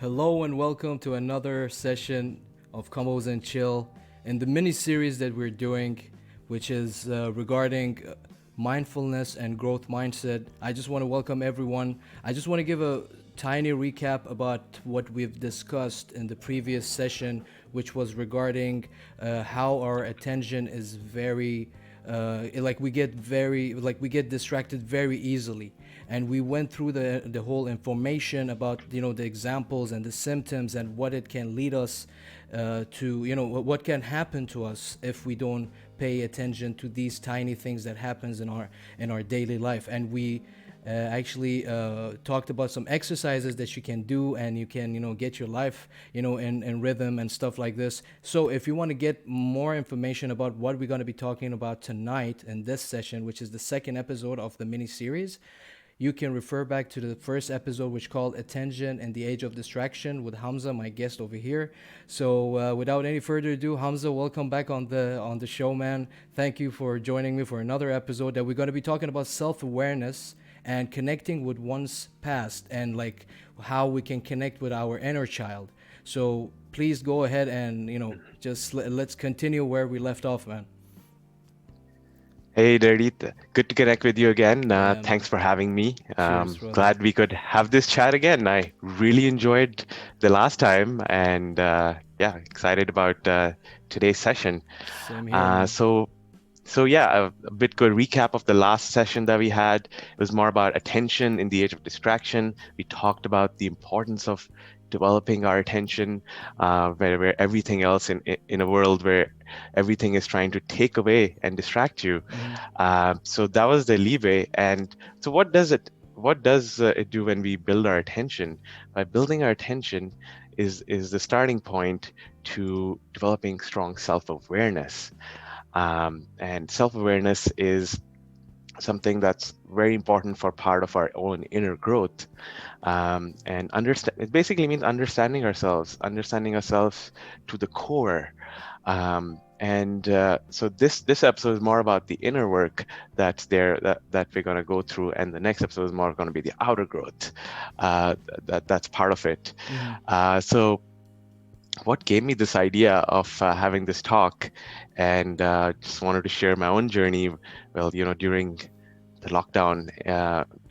Hello and welcome to another session of Combos and Chill in the mini series that we're doing, which is regarding mindfulness and growth mindset. I just want to welcome everyone. I just want to give a tiny recap about what we've discussed in the previous session, which was regarding how our attention is very like we get distracted very easily, and we went through the whole information about the examples and the symptoms and what it can lead us to, what can happen to us if we don't pay attention to these tiny things that happens in our daily life. And we actually talked about some exercises that you can do, and you can get your life in rhythm and stuff like this. So if you want to get more information about what we're going to be talking about tonight in this session, which is the second episode of the mini series, you can refer back to the first episode, which called Attention and the Age of Distraction, with Hamza, my guest over here. So without any further ado, Hamza, welcome back on the show, man. Thank you for joining me for another episode that we're going to be talking about self-awareness and connecting with one's past, and like how we can connect with our inner child. So please go ahead and just let's continue where we left off, man. Hey, Dirty. Good to connect with you again. Yeah, Thanks man. for having me. Cheers, brother. Glad we could have this chat again. I really enjoyed the last time, and yeah, excited about today's session. Same here, Uh, man. so, so yeah, a bit good recap of the last session that we had. It was more about attention in the age of distraction. We talked about the importance of developing our attention, where everything else in a world where everything is trying to take away and distract you. Hmm. So that was the leeway. And so what does it do when we build our attention? By building our attention is the starting point to developing strong self-awareness. And self-awareness is something that's very important for part of our own inner growth. And understand it basically means understanding ourselves to the core. And so this episode is more about the inner work that's there that we're going to go through, and the next episode is more going to be the outer growth that's part of it. Hmm. So what gave me this idea of having this talk, and just wanted to share my own journey. Well, during the lockdown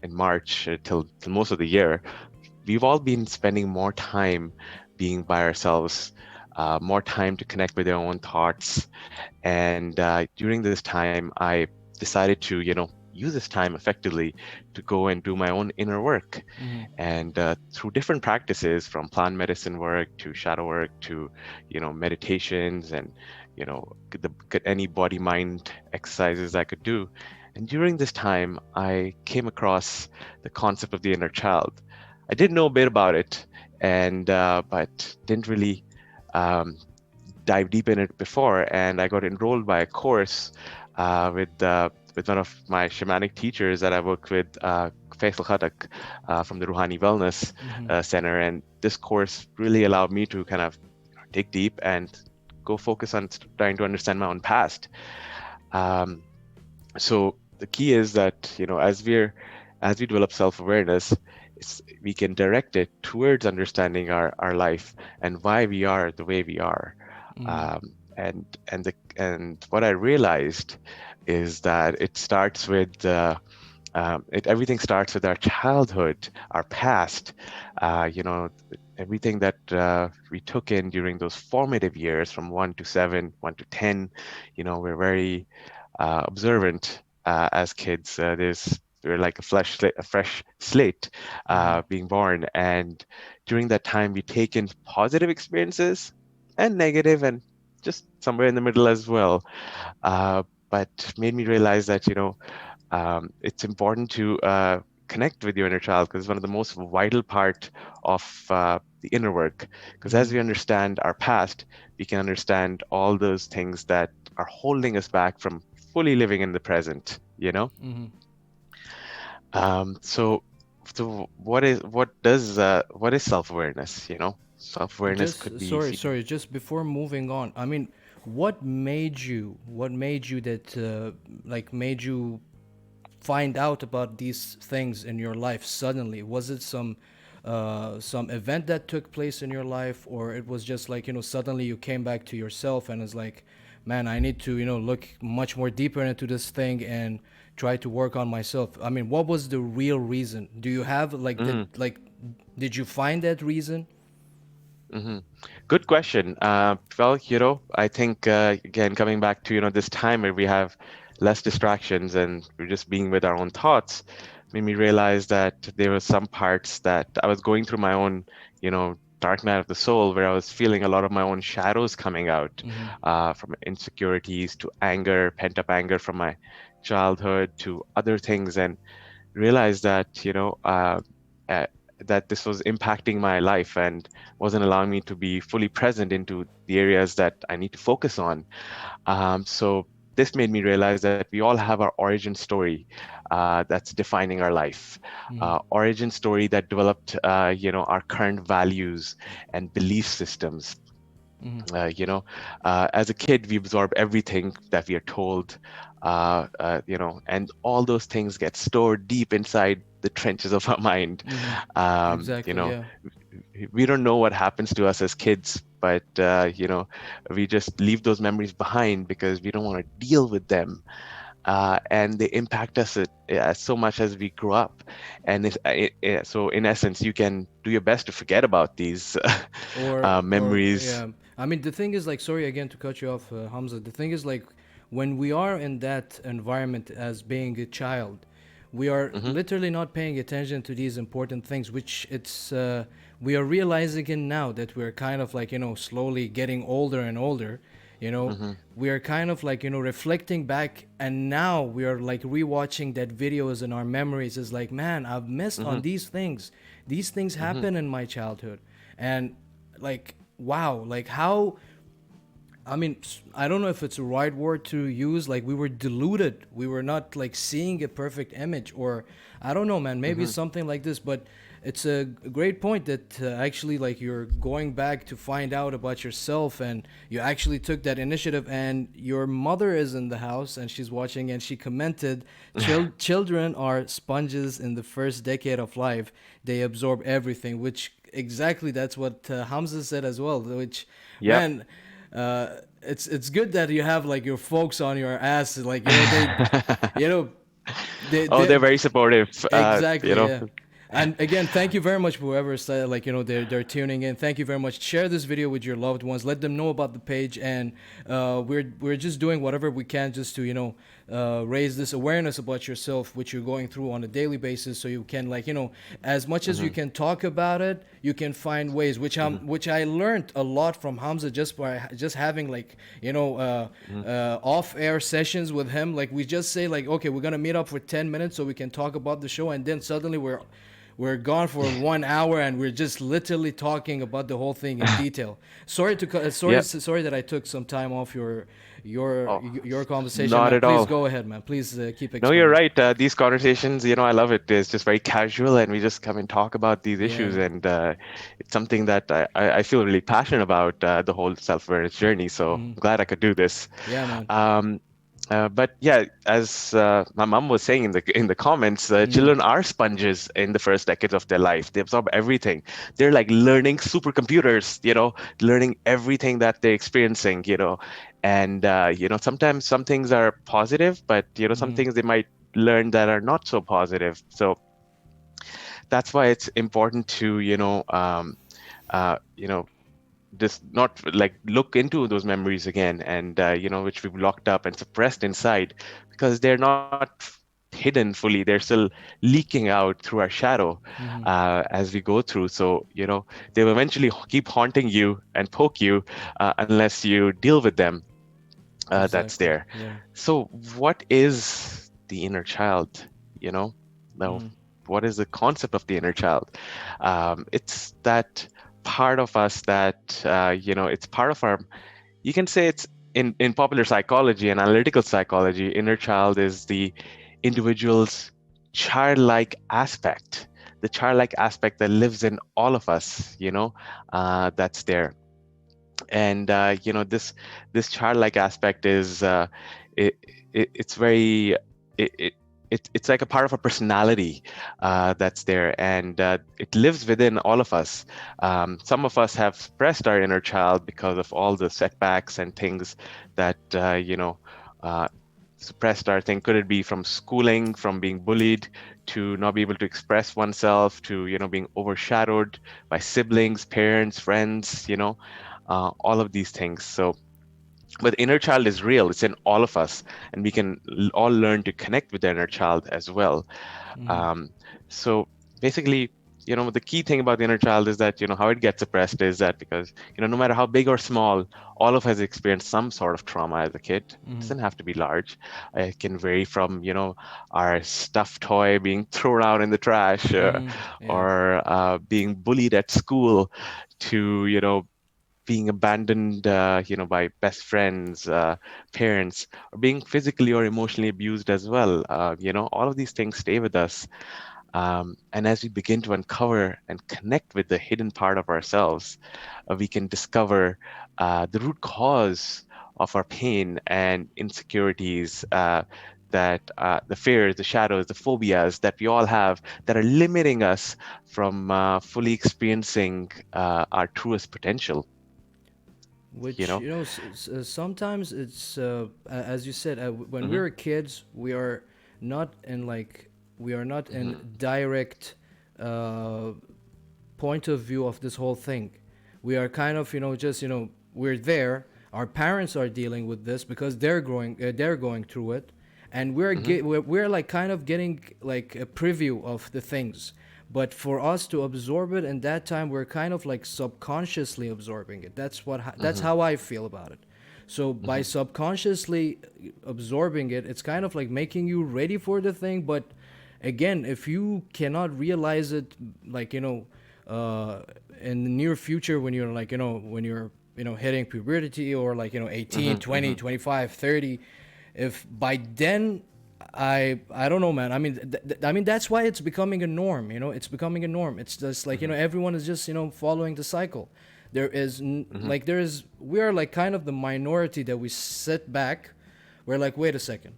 in March till most of the year, we've all been spending more time being by ourselves, more time to connect with our own thoughts. And during this time, I decided to, use this time effectively to go and do my own inner work. Hmm. And through different practices, from plant medicine work to shadow work to, meditations and, any body mind exercises I could do. And during this time, I came across the concept of the inner child. I did know a bit about it, and but didn't really um, dive deep in it before. And I got enrolled by a course with one of my shamanic teachers that I worked with, Faisal Khatak, from the Rouhani Wellness Hmm. Center. And this course really allowed me to kind of dig deep and go focus on trying to understand my own past. Um, so the key is that, as we develop self-awareness, we can direct it towards understanding our life and why we are the way we are. Hmm. And what I realized is that it starts with everything starts with our childhood, our past. Everything that we took in during those formative years, from 1 to 7, 1 to 10. We're very observant as kids. We're like a fresh slate Hmm. being born, and during that time, we take in positive experiences and negative, and just somewhere in the middle as well. But made me realize that it's important to connect with your inner child, because it's one of the most vital part of the inner work. Because as Hmm. we understand our past, we can understand all those things that are holding us back from fully living in the present. Hmm. So what is self-awareness? Self-awareness could Just be sorry, seen. sorry. Just before moving on, I mean, what made you that like made you find out about these things in your life suddenly? Was it some some event that took place in your life, or it was just like, suddenly you came back to yourself and it's like, man, I need to, look much more deeper into this thing and try to work on myself. I mean, what was the real reason? Do you have like, Mm-hmm. did you find that reason? Mm-hmm. Good question. Well, I think again, coming back to this time where we have less distractions and we're just being with our own thoughts, made me realize that there were some parts that I was going through my own, dark night of the soul, where I was feeling a lot of my own shadows coming out, Mm-hmm. from insecurities to anger, pent-up anger from my childhood to other things, and realized that uh, that this was impacting my life and wasn't allowing me to be fully present into the areas that I need to focus on. So this made me realize that we all have our origin story that's defining our life, Mm-hmm. origin story that developed our current values and belief systems. Mm-hmm. As a kid, we absorb everything that we are told, and all those things get stored deep inside the trenches of our mind. Mm-hmm. Um, you Exactly, know, yeah. we don't know what happens to us as kids, but we just leave those memories behind because we don't want to deal with them. And they impact us so much as we grow up. And so, in essence, you can do your best to forget about these Or memories. yeah, I mean, the thing is, like, sorry again to cut you off, Hamza. The thing is, like, when we are in that environment as being a child, we are Hmm. literally not paying attention to these important things, which we are realizing it now that we're kind of like, slowly getting older and older. you know Hmm. we are kind of like, reflecting back, and now we are like rewatching that videos in our memories. Is like, man, I've missed on Hmm. these things Hmm. happen in my childhood. And like, wow, like how, I mean, I don't know if it's the right word to use. Like, we were deluded. We were not like seeing a perfect image, or I don't know, man. Maybe Hmm. something like this. But it's a great point that actually, like, you're going back to find out about yourself, and you actually took that initiative. And your mother is in the house, and she's watching, and she commented, "Children are sponges in the first decade of life. They absorb everything," which exactly that's what Hamza said as well. Which, Yep. man, it's good that you have like your folks on your ass, like, you know Oh, they they're very supportive. exactly, yeah. And again, thank you very much, whoever said, like, they're tuning in. Thank you very much. Share this video with your loved ones. Let them know about the page, and we're just doing whatever we can just to raise this awareness about yourself, which you're going through on a daily basis, so you can, like, as much as you Hmm. can talk about it, you can find ways. Hmm. Which I learned a lot from Hamza just by just having, like, Hmm. off-air sessions with him. Like, we just say, like, okay, we're gonna meet up for 10 minutes so we can talk about the show, and then suddenly we're gone for 1 hour, and we're just literally talking about the whole thing in detail. Sorry to Yep. sorry that I took some time off Oh, your conversation, not man. at Please all. go ahead, man. Please keep No, you're explaining. right. These conversations, I love it. It's just very casual, and we just come and talk about these Yeah. issues, and it's something that I feel really passionate about, the whole self-awareness journey. So Hmm. I'm glad I could do this. Yeah, man. Um, but yeah, as my mom was saying in the comments, Hmm. children are sponges in the first decades of their life. They absorb everything. They're like learning supercomputers, learning everything that they're experiencing, and sometimes some things are positive, but some Hmm. things they might learn that are not so positive. So that's why it's important to you know just not like look into those memories again, and which we've locked up and suppressed inside, because they're not hidden fully. They're still leaking out through our shadow Hmm. as we go through. So they will eventually keep haunting you and poke you unless you deal with them. That's Exactly. there. Yeah. So what is the inner child? you know now, Hmm. what is the concept of the inner child? It's that part of us that it's part of our, you can say it's in popular psychology and analytical psychology, inner child is the individual's childlike aspect, the childlike aspect that lives in all of us, that's there. And this childlike aspect is it, it's very, it it's like a part of a personality that's there, and it lives within all of us. Some of us have suppressed our inner child because of all the setbacks and things that uh, suppressed our thing. Could it be from schooling, from being bullied, to not be able to express oneself, to being overshadowed by siblings, parents, friends, all of these things. So but the inner child is real, it's in all of us, and we can all learn to connect with the inner child as well. Mm-hmm. um, so basically, the key thing about the inner child is that how it gets suppressed is that because no matter how big or small, all of us experienced some sort of trauma as a kid. It Mm-hmm. doesn't have to be large. It can vary from our stuffed toy being thrown out in the trash, Mm-hmm. Yeah. or being bullied at school, to being abandoned, by best friends, parents, or being physically or emotionally abused as well. All of these things stay with us. And as we begin to uncover and connect with the hidden part of ourselves, we can discover the root cause of our pain and insecurities. That the fears, the shadows, the phobias that we all have that are limiting us from fully experiencing our truest potential. you Which know sometimes it's as you said, when we hmm were kids, we are not in hmm direct uh, point of view of this whole thing. We are kind of just we're there. Our parents are dealing with this because they're going through it, and hmm we're like kind of getting like a preview of the things. But for us to absorb it in that time, we're kind of like subconsciously absorbing it. That's hmm how I feel about it. So by hmm subconsciously absorbing it, it's kind of like making you ready for the thing. But again, if you cannot realize it, like uh, in the near future, when you're like when you're hitting puberty, or like 18, hmm 20, hmm 25, 30, if by then I don't know, man. I mean, I mean that's why it's becoming a norm. It's becoming a norm. It's just like hmm everyone is just following the cycle. hmm There is we are like kind of the minority that we sit back. We're like, wait a second,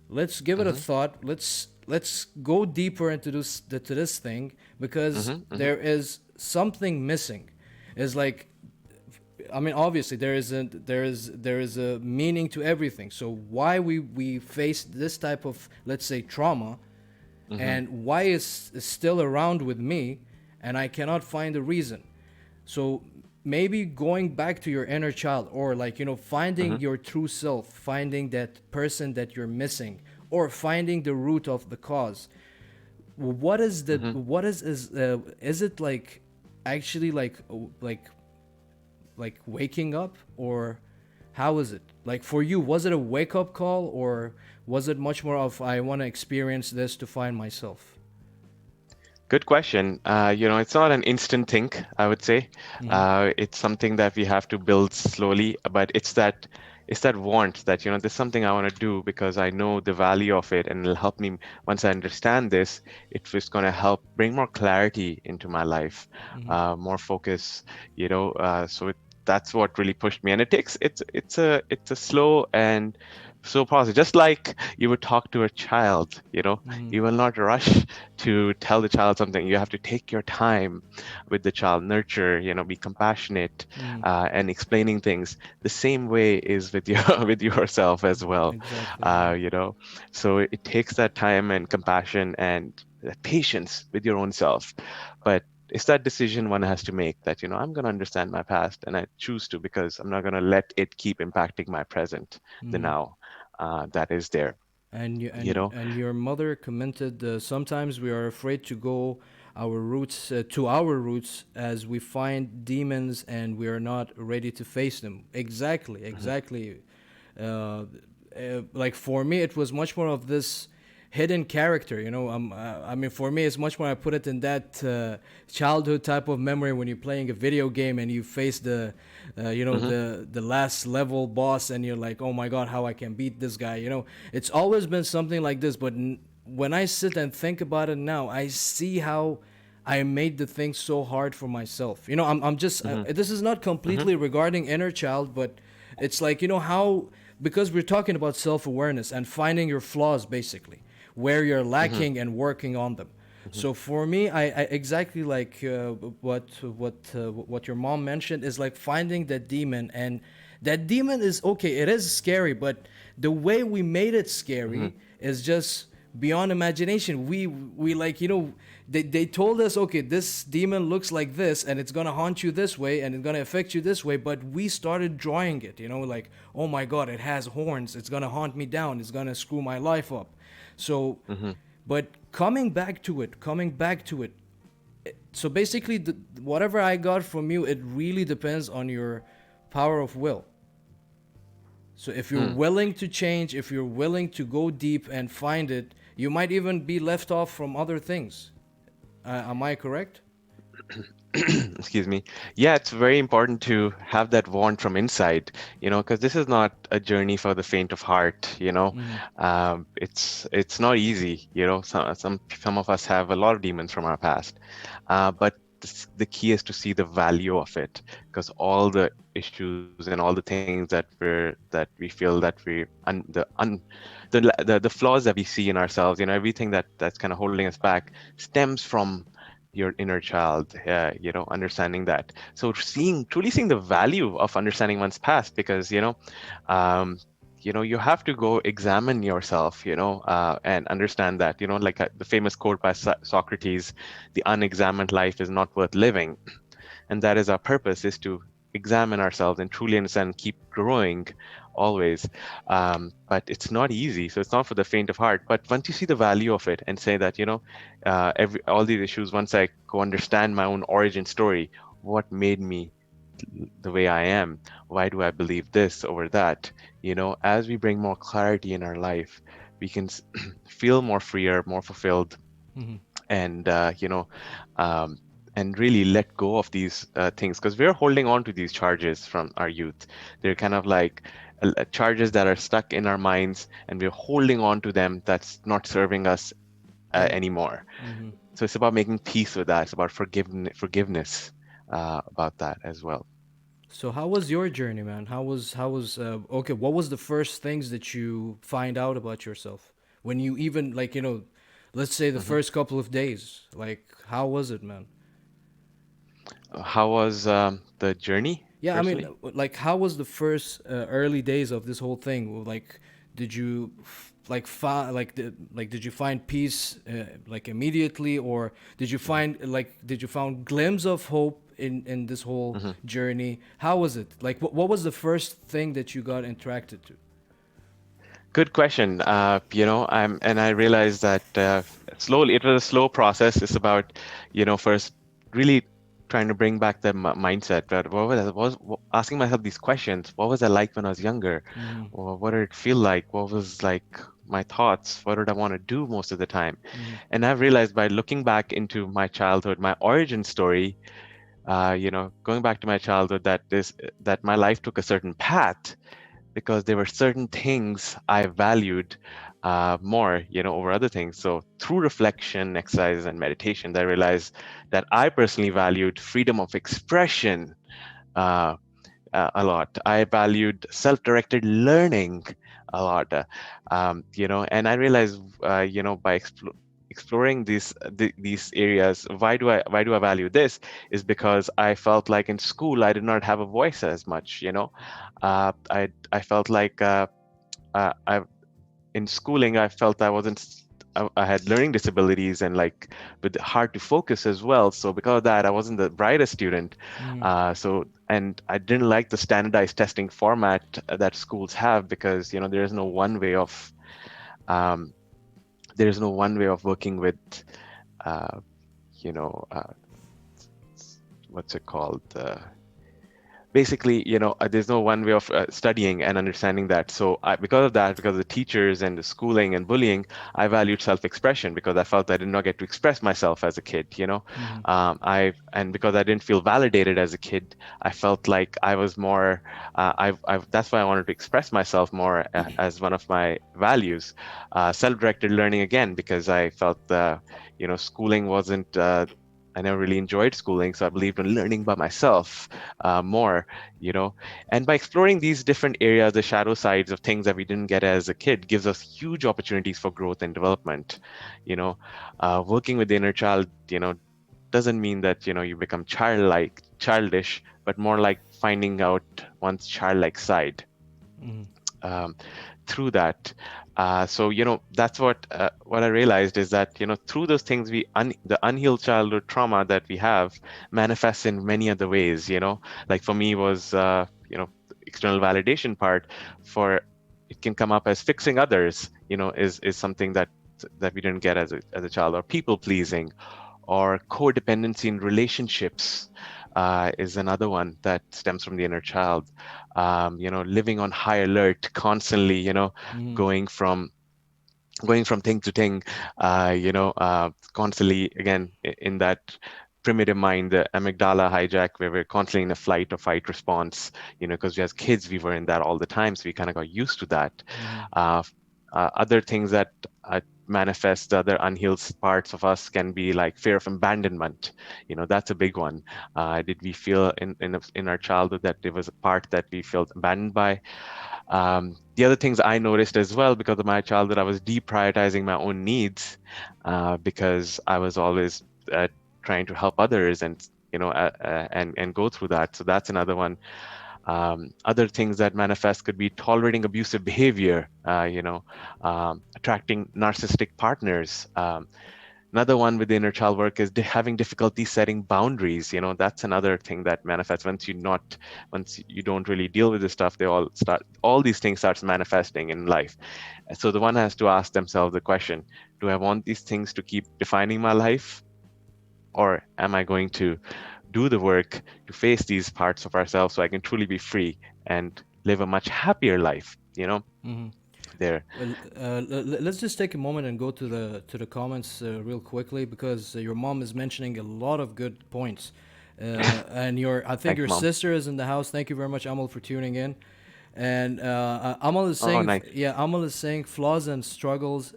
let's give it a hmm thought. Let's go deeper into this thing, because hmm hmm there is something missing. It's like, I mean, obviously there is a meaning to everything. So why we face this type of, let's say, trauma, hmm and why is still around with me, and I cannot find a reason. So maybe going back to your inner child, or like finding hmm your true self, finding that person that you're missing, or finding the root of the cause. hmm What is it like, actually, like waking up, or how is it like for you? Was it a wake up call, or was it much more of, I want to experience this to find myself? Good question. It's not an instant thing, I would say. Mm-hmm. It's something that we have to build slowly, but it's that want that, there's something I want to do because I know the value of it, and it'll help me. Once I understand this, it's just going to help bring more clarity into my life, Mm-hmm. more focus, that's what really pushed me. And it's a slow and slow process. Just like you would talk to a child, Mm-hmm. you will not rush to tell the child something. You have to take your time with the child, nurture, be compassionate, Mm-hmm. and explaining things. The same way is with your with yourself as well. Exactly. uh, Yeah. you know so it takes that time and compassion and that patience with your own self. But it's that decision one has to make, that I'm going to understand my past, and I choose to, because I'm not going to let it keep impacting my present, the Mm-hmm. now, that is there. And you you know and your mother commented, sometimes we are afraid to go to our roots, as we find demons and we are not ready to face them. Exactly, Mhm, exactly. Like for me, it was much more of this hidden character. I mean, for me, it's much more. I put it in that childhood type of memory, when you're playing a video game and you face mhm, the last level boss, and you're like, oh my god, how I can beat this guy. It's always been something like this. But when I sit and think about it now, I see how I made the thing so hard for myself. I'm just, mhm, this is not mhm, completely regarding inner child, but it's like, how, because we're talking about self awareness and finding your flaws, basically. where you're Mm-hmm. lacking and working on them. So for me, I exactly like what your mom mentioned is like finding that demon, and that demon is okay. It is scary, but the way we made it Mm-hmm. scary is just beyond imagination. We like, they told us, okay, this demon looks like this and it's gonna haunt you this way and it's gonna affect you this way, but we started drawing it, like, oh my god, it has horns, it's gonna haunt me down, it's gonna screw my life up. So, Mm-hmm. but coming back to it, so basically, whatever I got from you, it really depends on your power of will. So if you're Hmm. willing to change, if you're willing to go deep and find it, you might even be left off from other things. Am I correct? Excuse me. Yeah, it's very important to have that want from inside, because this is not a journey for the faint of heart. Mm-hmm. It's not easy. Some of us have a lot of demons from our past, but the key is to see the value of it, because all the issues and all the things that we feel that we the flaws that we see in ourselves, everything that's kind of holding us back stems from your inner child, understanding that. So truly seeing the value of understanding one's past, because, um, you have to go examine yourself, and understand that, like the famous quote by Socrates, the unexamined life is not worth living. And that is our purpose, is to examine ourselves and truly understand and keep growing always. But it's not easy, so it's not for the faint of heart. But once you see the value of it and say that, every all these issues, once I go understand my own origin story, what made me the way I am, why do I believe this over that, as we bring more clarity in our life, we can feel more freer, more fulfilled, Mm-hmm. and um, and really let go of these things, because we're holding on to these charges from our youth. They're kind of like charges that are stuck in our minds, and we're holding on to them, that's not serving us Right. anymore. Mm-hmm. So it's about making peace with that. It's about forgiveness about that as well. So how was your journey, man? How was okay, what was the first things that you find out about yourself? When you even like, let's say the Hmm. first couple of days. Like how was it, man? How was the journey, Yeah, I mean, firstly? like how was the first early days of this whole thing? Like did you did you find peace like immediately, or Hmm. did you find glimpse of hope in this whole Hmm. journey? How was it? Like what was the first thing that you got interacted to? Good question. And I realized that slowly, it was a slow process. It's about, first really trying to bring back the mindset. But asking myself these questions. What was I like when I was younger? Mhm. Or what did it feel like? What was like my thoughts? What did I want to do most of the time? Mhm. And I've realized by looking back into my childhood, my origin story, going back to my childhood, that my life took a certain path because there were certain things I valued more, over other things. So through reflection, exercise, and meditation, I realized that I personally valued freedom of expression uh, a lot. I valued self-directed learning a lot, and I realized, by exploring these areas, why do I value this? Is because I felt like in school I did not have a voice as much. I felt like I in schooling I felt I wasn't. I had learning disabilities and like with hard to focus as well. So because of that, I wasn't the brightest student. Mhm. And I didn't like the standardized testing format that schools have, because there is no one way of um, working with uh, you know uh, what's it called. Basically, there's no one way of studying and understanding that. So because of that, because of the teachers and the schooling and bullying, I valued self-expression, because I felt I did not get to express myself as a kid. Mhm. And because I didn't feel validated as a kid, I felt like I was more. That's why I wanted to express myself more as one of my values. Self-directed learning again, because I felt schooling wasn't. I never really enjoyed schooling, so I believed in learning by myself more, you know. And by exploring these different areas, the shadow sides of things that we didn't get as a kid gives us huge opportunities for growth and development, you know. Working with the inner child, doesn't mean that, you become childish, but more like finding out one's childlike side um, through that. So that's what I realized is that through those things the unhealed childhood trauma that we have manifests in many other ways. Like for me was external validation part. For it can come up as fixing others. Is something that we didn't get as a child, or people pleasing, or codependency in relationships is another one that stems from the inner child. Living on high alert constantly, Mm-hmm. going from going from thing to thing, constantly again in that primitive mind, the amygdala hijack, where we're constantly in a flight or fight response, because as kids we were in that all the time, so we kind of got used to that. Mm-hmm. Uh, Other things that manifest the other unhealed parts of us can be like fear of abandonment. That's a big one. Did we feel in our childhood that there was a part that we felt abandoned by? The other things I noticed as well, because of my childhood, I was deprioritizing my own needs because I was always trying to help others and and go through that. So that's another one. Other things that manifest could be tolerating abusive behavior, attracting narcissistic partners. Another one with the inner child work is having difficulty setting boundaries. That's another thing that manifests once you don't really deal with this stuff. All these things starts manifesting in life. So the one has to ask themselves the question: do I want these things to keep defining my life, or am I going to do the work to face these parts of ourselves so I can truly be free and live a much happier life? Mm-hmm. There. Well, let's just take a moment and go to the comments real quickly, because your mom is mentioning a lot of good points, and I think Thank your you, Mom. sister is in the house. Thank you very much, Amal, for tuning in. And Amal is Oh, saying, nice. yeah, Amal is saying flaws and struggles,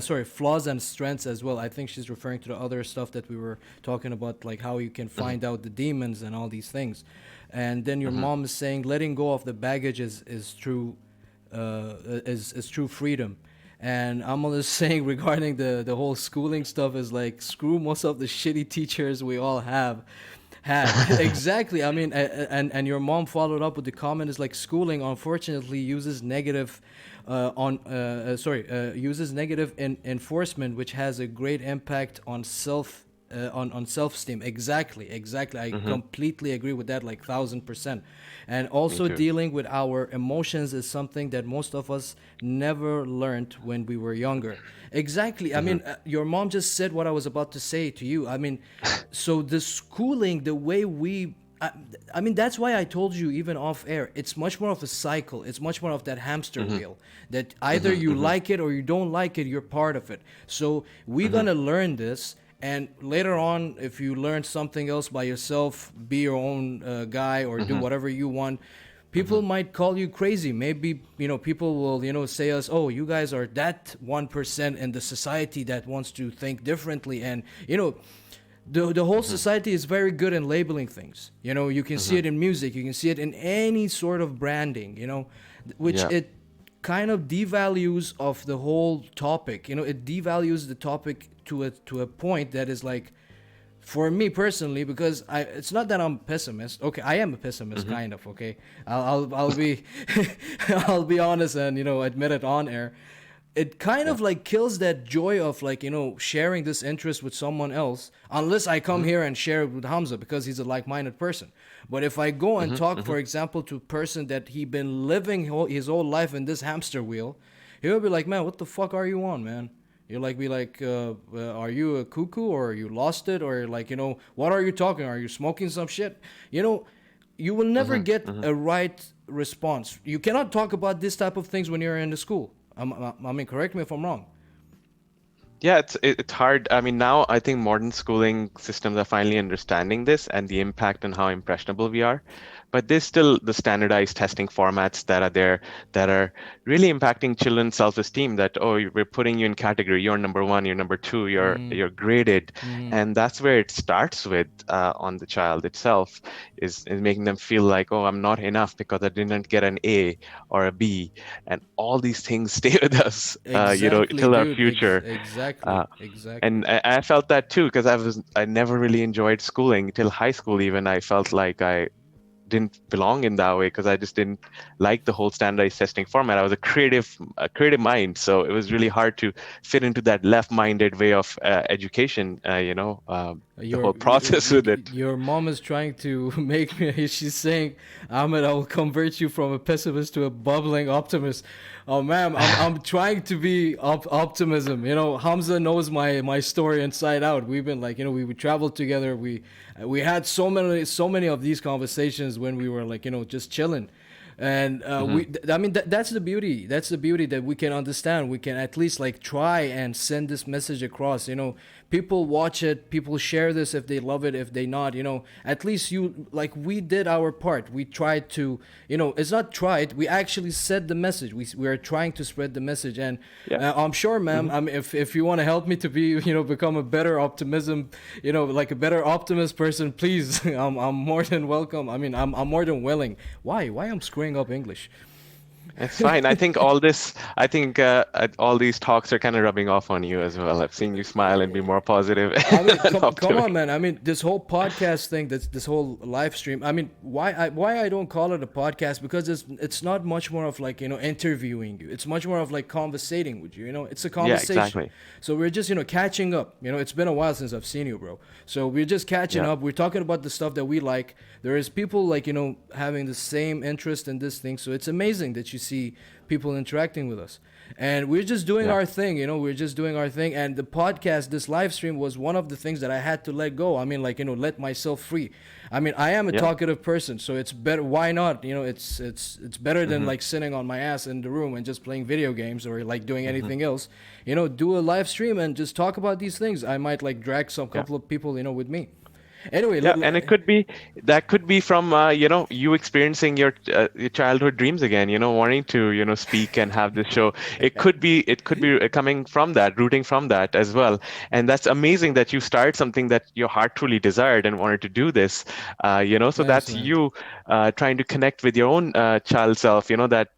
sorry, flaws and strengths as well. I think she's referring to the other stuff that we were talking about, like how you can Hmm. find out the demons and all these things. And then your Hmm. mom is saying letting go of the baggage is true, is true freedom. And Amal is saying regarding the whole schooling stuff is like screw most of the shitty teachers we all have had. Exactly. I mean, and your mom followed up with the comment is like schooling unfortunately uses negative uses negative enforcement, which has a great impact on on self-esteem. Exactly, I Hmm. completely agree with that, like 1000%. And Me also too. dealing with our emotions is something that most of us never learned when we were younger. Exactly. I Hmm. mean, your mom just said what I was about to say to you. I mean, so the schooling, the way I mean, that's why I told you even off air, it's much more of a cycle. It's much more of that hamster Hmm. wheel that either Hmm. you Hmm. like it or you don't like it, you're part of it. So we're Hmm. gonna learn this. And later on, if you learn something else by yourself, be your own guy or do Hmm. whatever you want, Hmm. people might call you crazy. Maybe, people will, say us, oh, you guys are that 1% in the society that wants to think differently. And, the whole Hmm. society is very good in labeling things. You can see Hmm. it in music, you can see it in any sort of branding, which Yeah. it kind of devalues of the whole topic. It devalues the topic to a point that is like, for me personally, because it's not that I'm a pessimist. Okay, I am a pessimist, Hmm. kind of. Okay, I'll be I'll be honest and admit it on air. It kind Yeah. of like kills that joy of like sharing this interest with someone else, unless I come Hmm. here and share it with Hamza because he's a like-minded person. But if I go and Hmm. talk, Hmm. for example, to a person that he been living his whole life in this hamster wheel, he'll be like, man, what the fuck are you on, man? You like be like, are you a cuckoo or you lost it or like what are you talking? Are you smoking some shit? You know, you will never Hmm. get Hmm. a right response. You cannot talk about this type of things when you're in the school. I mean, correct me if I'm wrong. Yeah, it's hard. I mean, now I think modern schooling systems are finally understanding this and the impact and how impressionable we are. but there's still the standardized testing formats that are there that are really impacting children's self-esteem. That, oh, we're putting you in category, you're number one, you're number two, you're graded. And that's where it starts with, on the child itself, is making them feel like, oh, I'm not enough because I didn't get an A or a B. And all these things stay with us, Exactly, till our dude. future. Exactly, uh, exactly. and I felt that too, because I never really enjoyed schooling till high school. Even I felt like I didn't belong in that way, because I just didn't like the whole standardized testing format. I was a creative mind, so it was really hard to fit into that left-minded way of education. The Your whole process with it. your mom is trying to make me. She's saying, "Ahmed, I will convert you from a pessimist to a bubbling optimist." Oh, ma'am, I'm trying to be optimism. Hamza knows my story inside out. We've been like, we traveled together. We had so many of these conversations when we were like, just chilling. And Hmm. I mean, that's the beauty. That's the beauty, that we can understand. We can at least like try and send this message across. People watch it. People share this if they love it. If they not, at least you, like, we did our part. We tried to, it's not tried. We actually said the message. We are trying to spread the message. And Yeah. I'm sure, ma'am. Hmm. If you want to help me to be, become a better optimism, like a better optimist person, please. I'm more than welcome. I mean, I'm more than willing. Why I'm screwing up English? It's fine. I think all these talks are kind of rubbing off on you as well. I've seen you smile and be more positive I mean, and come on, optimistic. man. I mean, this whole podcast thing, this whole live stream. I mean, why I don't call it a podcast, because it's not much more of like, interviewing you. It's much more of like conversating with you. It's a Yeah, conversation. exactly. So we're just catching up. It's been a while since I've seen you, bro. So we're just catching Yeah. up. We're talking about the stuff that we like. There is people like having the same interest in this thing. So it's amazing that you see people interacting with us, and we're just doing Yeah. our thing. We're just doing our thing. And the podcast, this live stream, was one of the things that I had to let go. I mean, like, let myself free. I mean, I am a Yeah. talkative person, so it's better. Why not? It's better than Hmm. like sitting on my ass in the room and just playing video games or like doing Hmm. anything else. Do a live stream and just talk about these things. I might like drag some Yeah. couple of people with me. Anyway, Yeah, and that could be from you experiencing your childhood dreams again, wanting to speak and have this show. It could be coming from that, rooting from that as well. And that's amazing that you started something that your heart truly desired and wanted to do this. So thanks, that's man. you trying to connect with your own child self. That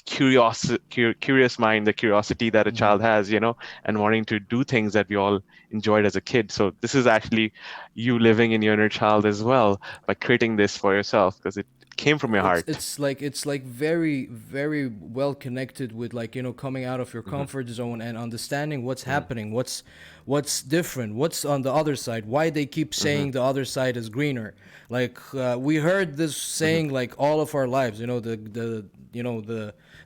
curious mind, the curiosity that a child has, and wanting to do things that we all enjoyed as a kid. So this is actually you living in your inner child as well by creating this for yourself, because it came from your it's heart. it's like it's like very very well connected with like coming out of your Hmm. comfort zone and understanding what's Hmm. happening, what's different, what's on the other side, why they keep Hmm. saying the other side is greener. Like we heard this Hmm. saying like all of our lives,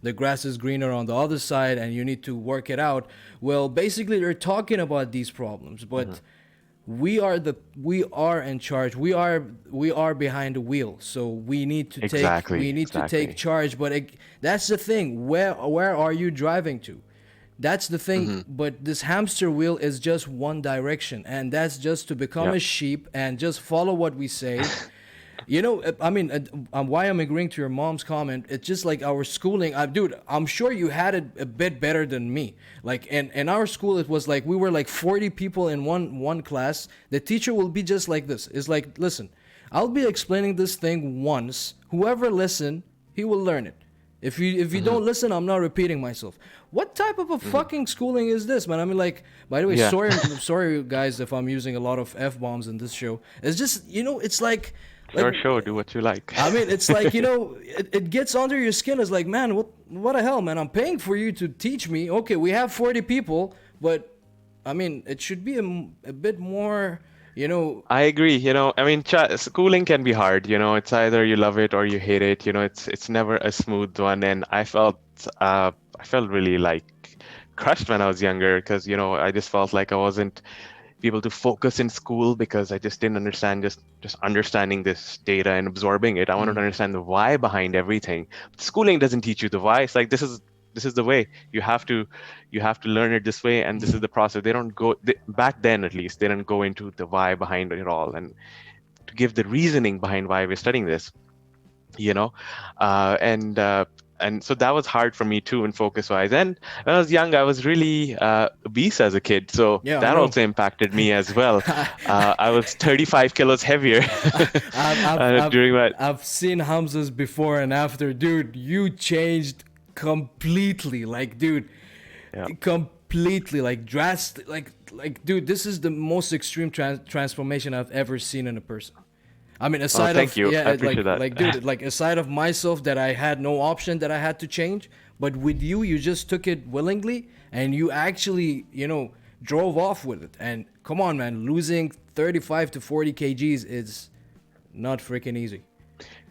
the grass is greener on the other side and you need to work it out. Well, basically they're talking about these problems, Hmm. but we are in charge. We are behind the wheel, so we need to take Exactly, exactly. charge. But that's the thing. Where are you driving to? That's the thing. Hmm. But this hamster wheel is just one direction, and that's just to become Yeah. a sheep and just follow what we say. I mean, why I'm agreeing to your mom's comment. It's just like our schooling. Dude, I'm sure you had it a bit better than me. Like in our school, it was like we were like 40 people in one class. The teacher will be just like this. It's like, listen, I'll be explaining this thing once. Whoever listen, he will learn it. If you Hmm. don't listen, I'm not repeating myself. What type of a Hmm. fucking schooling is this, man? I mean, like, by the way, Yeah. sorry guys if I'm using a lot of f bombs in this show. It's just it's like Sure, sure. Do what you like. I mean, it's like it gets under your skin. It's like, man, what the hell, man? I'm paying for you to teach me. Okay, we have 40 people, but I mean, it should be a bit more, you know. I agree. I mean, schooling can be hard. It's either you love it or you hate it. It's never a smooth one. And I felt really like crushed when I was younger, because I just felt like I wasn't be able to focus in school, because I just didn't understand just understanding this data and absorbing it. I wanted to understand the why behind everything. Schooling doesn't teach you the why. It's like, this is the way you have to learn it this way, and this is the process. They don't go back then, at least they didn't go into the why behind it all, and to give the reasoning behind why we're studying this, you know and so that was hard for me too in focus wise. And when I was young, I was really obese as a kid, so Yeah, I that know. also impacted me as well. I was 35 kilos heavier I've I've I've during my I've seen Hamza's before and after, dude. You changed completely, like, dude, yeah. completely, like, drastic, like, dude. This is the most extreme transformation I've ever seen in a person. I mean, Oh, aside thank of, you, I yeah, appreciate that. dude, like, aside of myself, that I had no option, that I had to change. But with you, you just took it willingly, and you actually, drove off with it. And come on, man, losing 35 to 40 kgs is not freaking easy.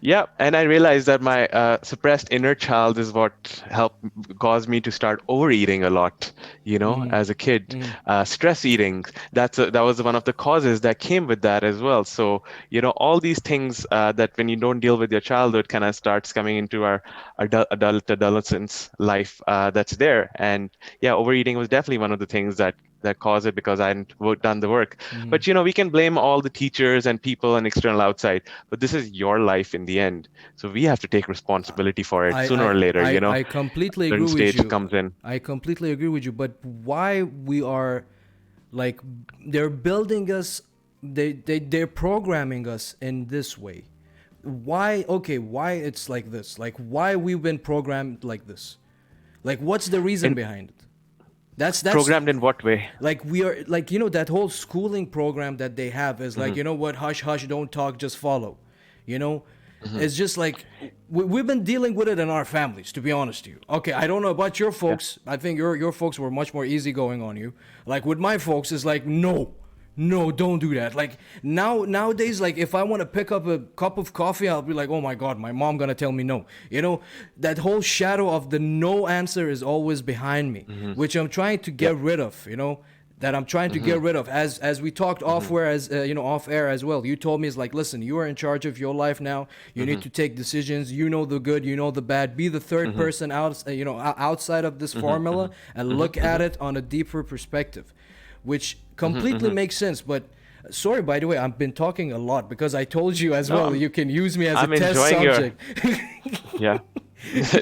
Yeah, and I realized that my suppressed inner child is what helped cause me to start overeating a lot, as a kid. Stress eating, that was one of the causes that came with that as well. So, all these things that when you don't deal with your childhood kind of starts coming into our adolescence life, that's there. And yeah, overeating was definitely one of the things that caused it because I hadn't done the work. But we can blame all the teachers and people and external outside, but this is your life in the end. So we have to take responsibility for it I sooner I or later, I completely agree certain with stage you. comes in. I completely agree with you. But why we are, like, they're building us, they're programming us in this way. Why? Okay, why it's like this? Like, why we've been programmed like this? Like, what's the reason And behind it? That's programmed in what way? like, we are, like, that whole schooling program that they have is like, Hmm. what, hush hush, don't talk, just follow, you know Hmm. it's just like, we've been dealing with it in our families, to be honest to you. Okay, I don't know about your Yeah. folks. I think your folks were much more easygoing on you. Like, with my folks, is like, no, no, don't do that. Like, nowadays, like, if I want to pick up a cup of coffee, I'll be like, oh my god, my mom gonna tell me no. That whole shadow of the no answer is always behind me, Hmm. which I'm trying to Yep. get rid of. That I'm trying to Hmm. get rid of. As we talked Hmm. off air as well. You told me, it's like, listen, you are in charge of your life now. You need Hmm. to take decisions. You know the good, you know the bad. Be the third Hmm. person outside of this Hmm. formula, and Hmm. look at Hmm. it on a deeper perspective, which Hmm. completely Hmm. makes sense. But sorry, by the way, I've been talking a lot because I told you as No, well. I'm You can use me as a I'm test enjoying your subject. yeah.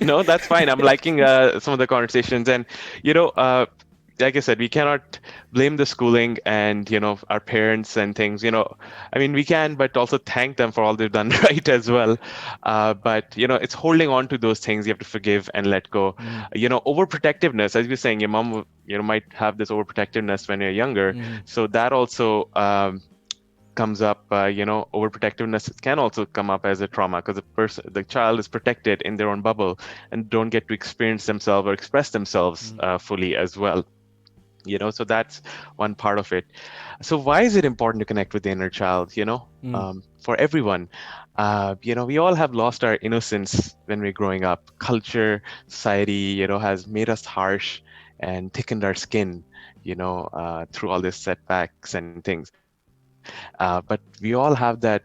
No, that's fine. I'm liking some of the conversations, and you know, uh, like I said, we cannot blame the schooling and our parents and things. I mean, we can, but also thank them for all they've done right as well. But it's holding on to those things. You have to forgive and let go. Mm, Overprotectiveness, as you're saying, your mom, might have this overprotectiveness when you're younger. mhm, So that also comes up. Overprotectiveness can also come up as a trauma because the child is protected in their own bubble and don't get to experience themselves or express themselves mm, fully as well. So that's one part of it. So why is it important to connect with the inner child? mm, For everyone, we all have lost our innocence when we're growing up. Culture, society, has made us harsh and thickened our skin, through all these setbacks and things. But we all have that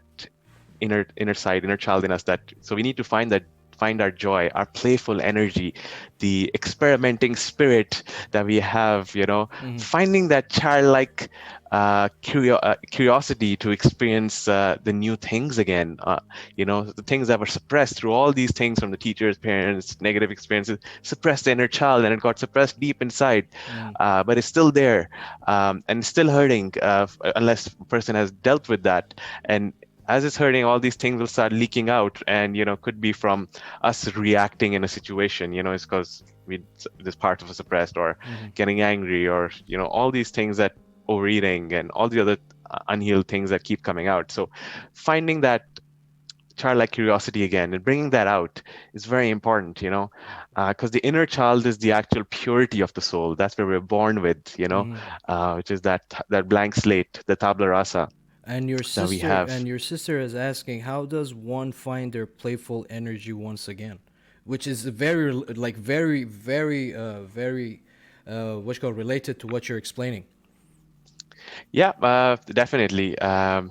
inner side, inner child in us. So we need to find our joy, our playful energy, the experimenting spirit that we have. mhm, Finding that childlike curiosity to experience the new things again. The things that were suppressed through all these things from the teachers, parents, negative experiences, suppressed the inner child, and it got suppressed deep inside, mhm, but it's still there, and it's still hurting unless a person has dealt with that. And as it's hurting, all these things will start leaking out, and could be from us reacting in a situation. It's because this part of us suppressed, or mhm. getting angry, or all these things, that overeating and all the other unhealed things that keep coming out. So finding that childlike curiosity again and bringing that out is very important, because the inner child is the actual purity of the soul. That's where we're born with, Mhm. which is that blank slate, the tabla rasa And your that we sister have. and your sister is asking, how does one find their playful energy once again? Which is very, like, very, very, very, what's called, related to what you're explaining. Yeah, definitely. And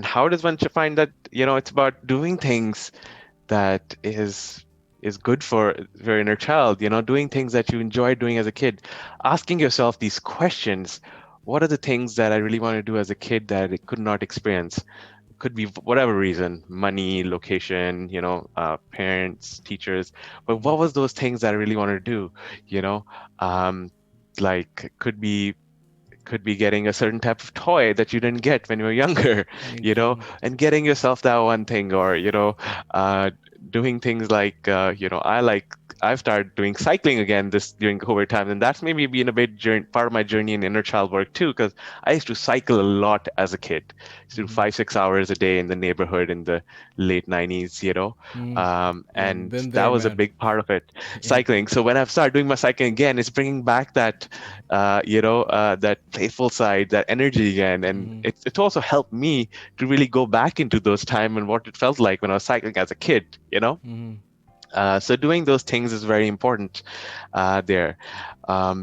how does one find that? It's about doing things that is good for your inner child. Doing things that you enjoy doing as a kid, asking yourself these questions. what are the things that I really want to do as a kid that I could not experience? Could be whatever reason, money, location, parents, teachers. But Mm-hmm. what was those things that I really wanted to do? You know, um, like could be getting a certain type of toy that you didn't get when you were younger, Exactly. and getting yourself that one thing, or uh, doing things like I've started doing cycling again this during COVID times, and that's maybe been a bit part of my journey in inner child work too, because I used to cycle a lot as a kid. I used to do Mm-hmm. 5-6 hours a day in the neighborhood in the late 90s, Mm. Yeah, and been that there, was a man. big part of it, Yeah. cycling. So when I've started doing my cycling again, it's bringing back that playful side, that energy again. And Mm-hmm. it's also helped me to really go back into those time and what it felt like when I was cycling as a kid. Mm-hmm. So doing those things is very important there.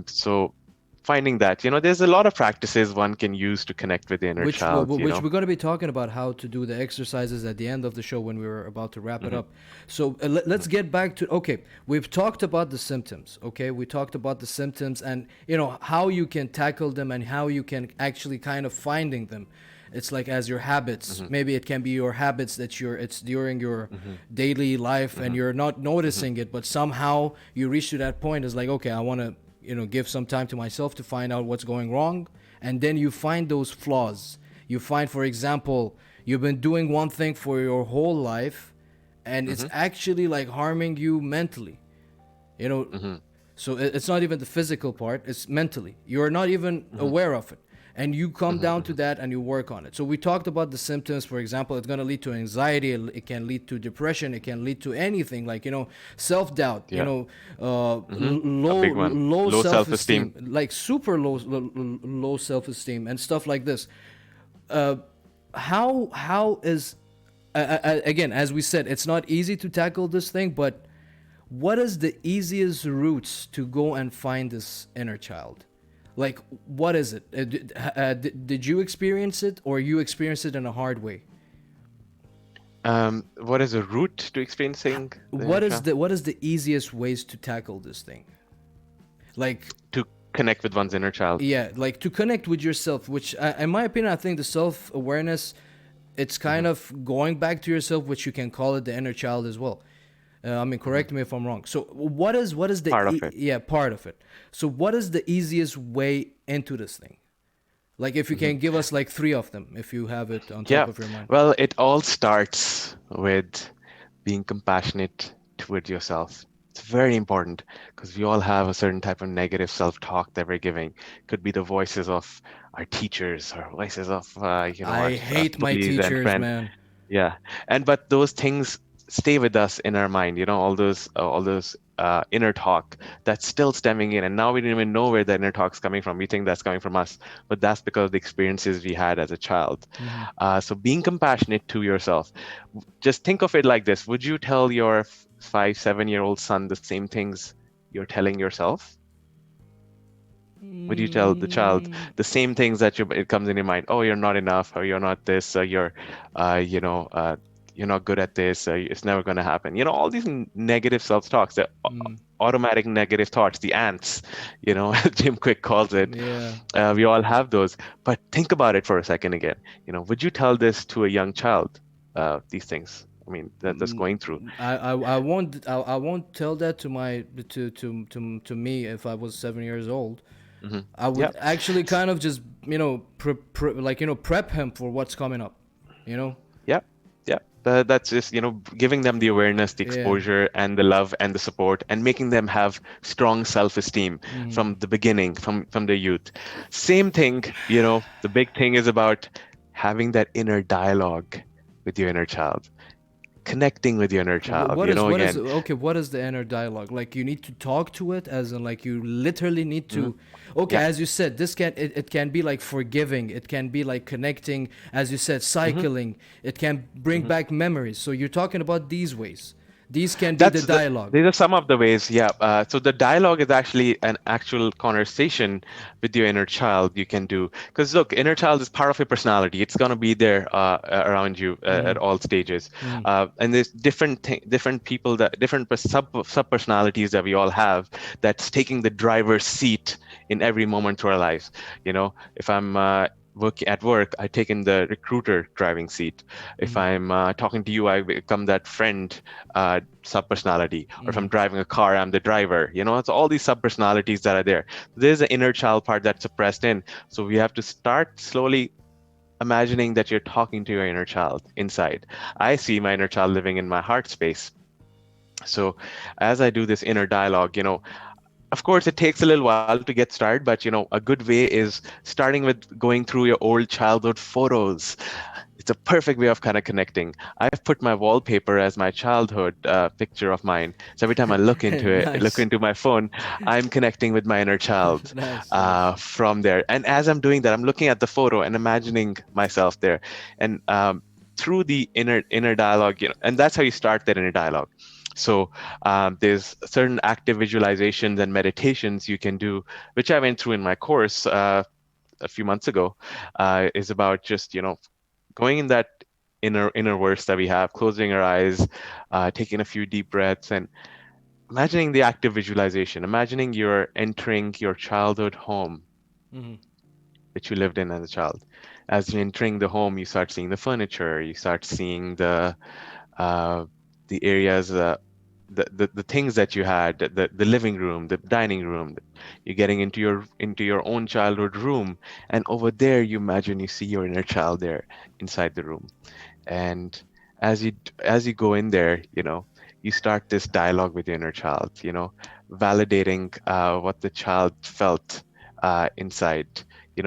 So finding that, there's a lot of practices one can use to connect with the inner child. Which we're going to be talking about how to do the exercises at the end of the show when we were about to wrap it Hmm. up. So let's get back to, okay, we've talked about the symptoms. Okay, we talked about the symptoms and how you can tackle them and how you can actually kind of finding them. It's like as your habits. Hmm. Maybe it can be your habits that it's during your Hmm. daily life and Hmm. you're not Hmm. noticing it, but somehow you reach to that point. It's like, okay, I want to give some time to myself to find out what's going wrong, and then you find those flaws. You find, for example, you've been doing one thing for your whole life and it's Hmm. actually like harming you mentally, you know Hmm. so it's not even the physical part, it's mentally. You're not even Hmm. aware of it. And you come down to Hmm. that and you work on it. So we talked about the symptoms. For example, it's going to lead to anxiety, it can lead to depression, it can lead to anything like, self-doubt, Yeah. Hmm. A low big one. low Low self-esteem. self-esteem, like super low self-esteem and stuff like this. uh, how is again, as we said, it's not easy to tackle this thing, but what is the easiest routes to go and find this inner child? Like, what is it? Did you experience it, or you experienced it in a hard way? What is a route to experiencing the inner child? What is the easiest ways to tackle this thing? Like, To connect with one's inner child. yeah, like to connect with yourself, which in my opinion, I think the self-awareness, it's kind Hmm. of going back to yourself, which you can call it the inner child as well. I mean, Hmm. correct me if I'm wrong. So what is the Part of it. yeah, part of it. So what is the easiest way into this thing? Like, if you Hmm. can give us like three of them, if you have it on top Yeah. of your mind. Well, it all starts with being compassionate towards yourself. It's very important because we all have a certain type of negative self-talk that we're giving. Could be the voices of our teachers or voices of I our hate my studies and teachers, friends. man. Yeah, and but those things stay with us in our mind. All those inner talk that's still stemming in, and now we don't even know where the inner talk's coming from. We think that's coming from us, but that's because of the experiences we had as a child. Hmm. So being compassionate to yourself. Just think of it like this: would you tell your 5, 7-year-old son the same things you're telling yourself? Would you tell the child Mm, the same things that it comes in your mind? Oh, you're not enough, or you're not this, or uh, you know, uh, you're not good at this, it's never going to happen. All these negative self-talks, the mm, automatic negative thoughts, the ants, as Jim Quick calls it. yeah. We all have those. But think about it for a second again. Would you tell this to a young child, these things? I mean, that's Mm, going through. I won't tell that to my to me if I was 7 years old. Hmm. I Yeah. would actually kind of just like prep him for what's coming up. You know? Yeah, yeah. That's just, giving them the awareness, the Yeah. exposure, and the love and the support, and making them have strong self-esteem Hmm. from the beginning, from their youth. Same thing, the big thing is about having that inner dialogue with your inner child, connecting with your inner child, What is again. okay? What is the inner dialogue? Like, you need to talk to it, as in like you literally need Mhm. to. Okay, Yeah. as you said, it can be like forgiving. It can be like connecting, as you said, Hmm. cycling. It can bring Hmm. back memories. So you're talking about these ways. These can be the That's the dialogue. these are some of the ways, yeah. So the dialogue is actually an actual conversation with your inner child you can do. Because look, inner child is part of your personality. It's gonna be there around you at all stages. And there's different people that different sub personalities that we all have that's taking the driver's seat in every moment to our lives. If I'm at work, I take in the recruiter driving seat. If I'm talking to you, I become that friend sub personality. Or if I'm driving a car, I'm the driver. It's all these sub personalities that are there. There's an inner child part that's suppressed in. So we have to start slowly imagining that you're talking to your inner child inside. I see my inner child living in my heart space. So as I do this inner dialogue, of course, it takes a little while to get started, but a good way is starting with going through your old childhood photos. It's a perfect way of kind of connecting. I've put my wallpaper as my childhood picture of mine. So every time I look into it, look Nice. into my phone, I'm connecting with my inner child Nice, nice. from there. And as I'm doing that, I'm looking at the photo and imagining myself there. And through the inner dialogue, and that's how you start that inner dialogue. So there's certain active visualizations and meditations you can do, which I went through in my course a few months ago. Is about just going in that inner verse that we have, closing our eyes, taking a few deep breaths, and imagining the active visualization. Imagining you're entering your childhood home that you lived in as a child. As you're entering the home, you start seeing the furniture, you start seeing uh, the areas, the things that you had, the living room, the dining room. You're getting into your own childhood room, and over there, you imagine you see your inner child there inside the room. And as you go in there, you start this dialogue with your inner child, validating what the child felt inside,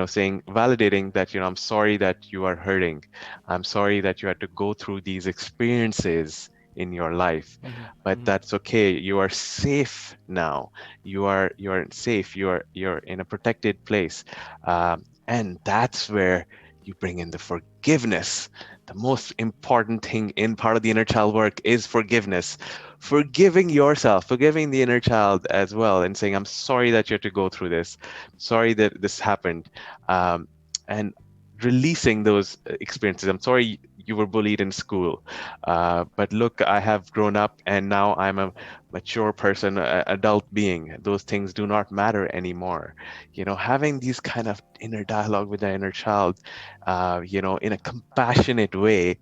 saying, validating that, I'm sorry that you are hurting. I'm sorry that you had to go through these experiences in your life, but that's okay. You are safe now. You are safe. You're in a protected place. And that's where you bring in the forgiveness. The most important thing in part of the inner child work is forgiveness. Forgiving yourself, forgiving the inner child as well, and saying, I'm sorry that you had to go through this. Sorry that this happened. And releasing those experiences. I'm sorry you were bullied in school. But look, I have grown up and now I'm a mature person, adult being. Those things do not matter anymore. Having these kind of inner dialogue with the inner child, in a compassionate way,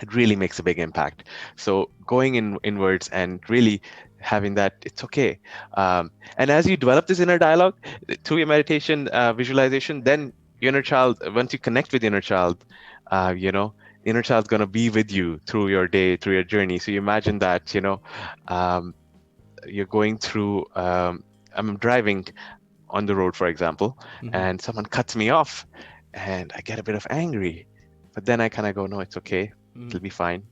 it really makes a big impact. So going inwards and really having that, it's okay. And as you develop this inner dialogue through your meditation, visualization, then your inner child, once you connect with your inner child, the inner child's going to be with you through your day, through your journey. So you imagine that, um, you're going through, I'm driving on the road, for example, and someone cuts me off and I get a bit of angry. But then I kind of go, no, it's okay. It'll be fine.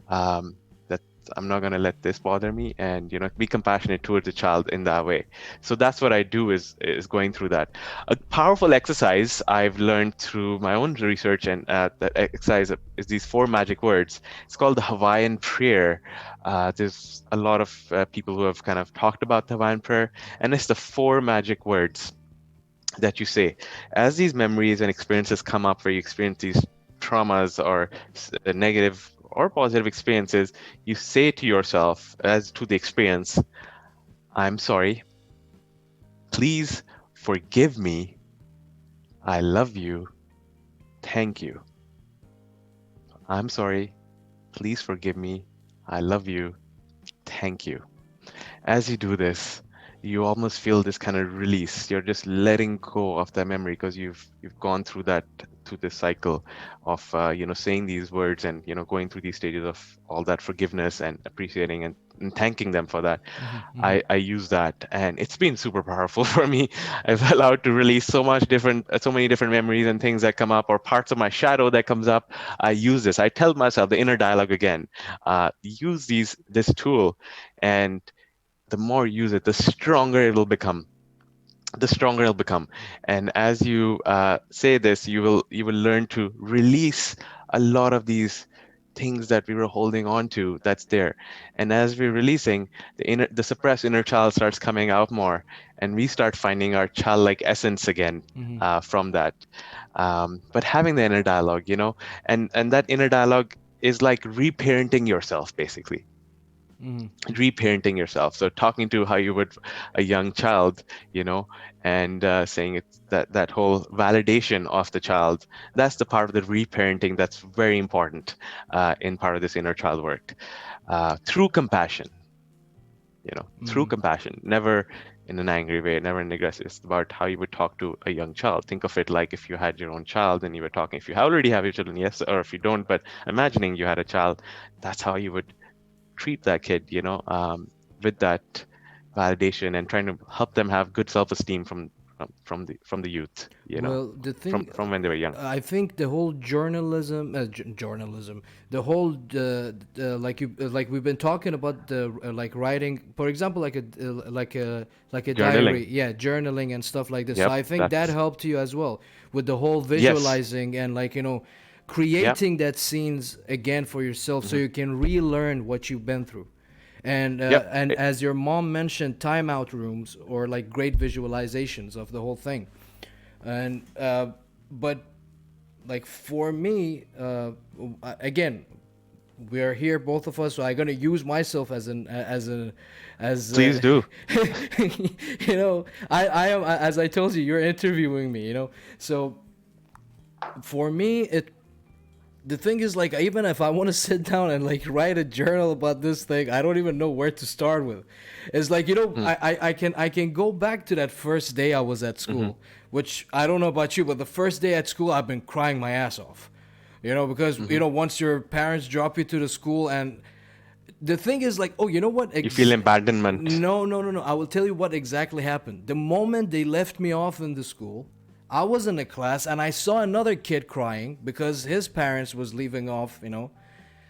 Um, that I'm not going to let this bother me, and be compassionate towards the child in that way. So that's what I do is going through that. A powerful exercise I've learned through my own research, and that exercise is these four magic words. It's called the Hawaiian prayer. There's a lot of people who have kind of talked about the Hawaiian prayer, and it's the four magic words that you say as these memories and experiences come up, where you experience these traumas or negative or positive experiences. You say to yourself, as to the experience, I'm sorry, please forgive me, I love you, thank you. I'm sorry, please forgive me, I love you, thank you. As you do this, you almost feel this kind of release. You're just letting go of that memory because you've gone through this cycle of saying these words, and going through these stages of all that forgiveness and appreciating and thanking them for that. I use that, and it's been super powerful for me. I've allowed to release so many different memories and things that come up, or parts of my shadow that comes up. I use this. I tell myself the inner dialogue again. Use this tool, and the more you use it, the stronger it'll become. The stronger it'll become. And as you say this, you will learn to release a lot of these things that we were holding on to that's there. And as we're releasing, the suppressed inner child starts coming out more, and we start finding our childlike essence again from that. But having the inner dialogue, and that inner dialogue is like reparenting yourself, basically reparenting yourself. So talking to how you would a young child, and saying it's that whole validation of the child. That's the part of the reparenting that's very important in part of this inner child work. Through compassion, through compassion, never in an angry way, never in an aggressive. It's about how you would talk to a young child. Think of it like if you had your own child and you were talking. If you already have your children, yes, or if you don't, but imagining you had a child, that's how you would treat that kid, with that validation and trying to help them have good self-esteem from the youth, Well, the from thing, from when they were young. I think the whole journalism, the whole, like we've been talking about the like writing, for example, like a Journaling. diary, yeah, journaling and stuff like this. So Yep, I think that that's helped you as well with the whole yes. visualizing and like Yep. creating that scenes again for yourself, so Hmm. you can relearn what you've been through. and Yep. as your mom mentioned, timeout rooms or like great visualizations of the whole thing. And but like for me, again, we are here both of us, so I'm gonna use myself as an as a as Please do. I am, as I told you, you're interviewing me, so for me, the thing is, like, even if I want to sit down and like write a journal about this thing, I don't even know where to start with. It's like, Mm. I can go back to that first day I was at Hmm. school, which I don't know about you, but the first day at school I've been crying my ass off. Because Hmm. once your parents drop you to the school, and the thing is, like, oh, you know what? You feel abandonment. No, no, no, no. I will tell you what exactly happened. The moment they left me off in the school, I was in a class and I saw another kid crying because his parents was leaving off.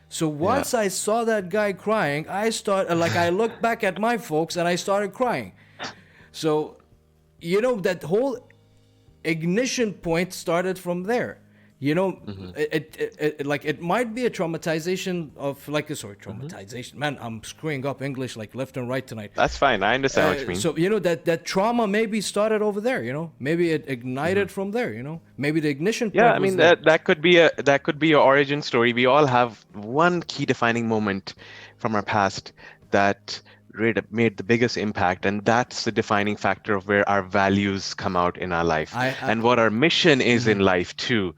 So Yeah. once I saw that guy crying, I looked back at my folks and I started crying. So, that whole ignition point started from there. Hmm. Like, it might be a traumatization of, like, sorry, Hmm. traumatization. Man, I'm screwing up English like left and right tonight. That's fine. I understand what you mean. So that trauma maybe started over there. Maybe it Hmm. ignited from there. Maybe the ignition Yeah, point I was mean there. that could be your origin story. We all have one key defining moment from our past that really made the biggest impact, and that's the defining factor of where our values come out in our life I and what our mission is in life too,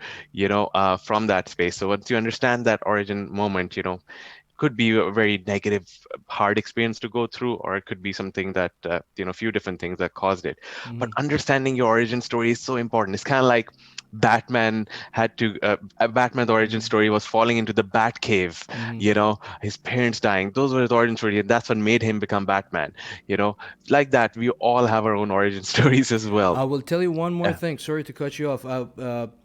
from that space. So once you understand that origin moment, could be a very negative, hard experience to go through, or it could be something that, a few different things that caused it. But understanding your origin story is so important. It's kind of like Batman Batman's origin story was falling into the Bat cave, his parents dying. Those were his origin story, and that's what made him become Batman. You know, like that, we all have our own origin stories as well. I will tell you one more Yeah, thing. Sorry to cut you off.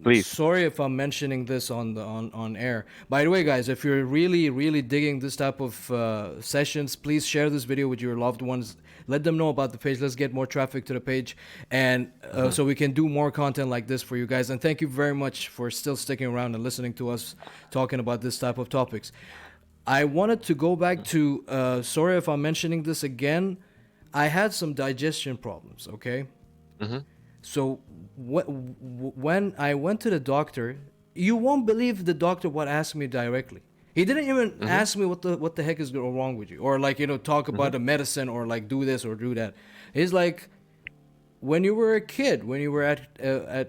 please. Sorry if I'm mentioning this on air. By the way, guys, if you're really really digging this type of sessions, please share this video with your loved ones. Let them know about the page. Let's get more traffic to the page, and Hmm. so we can do more content like this for you guys. And thank you very much for still sticking around and listening to us talking about this type of topics. I wanted to go back to. Sorry if I'm mentioning this again. I had some digestion problems. Okay. Hmm. So when I went to the doctor, you won't believe the doctor what asked me directly. He didn't even Hmm. ask me what the heck is wrong with you, or like talk Hmm. about the medicine, or like do this or do that. He's like, when you were a kid, when you were at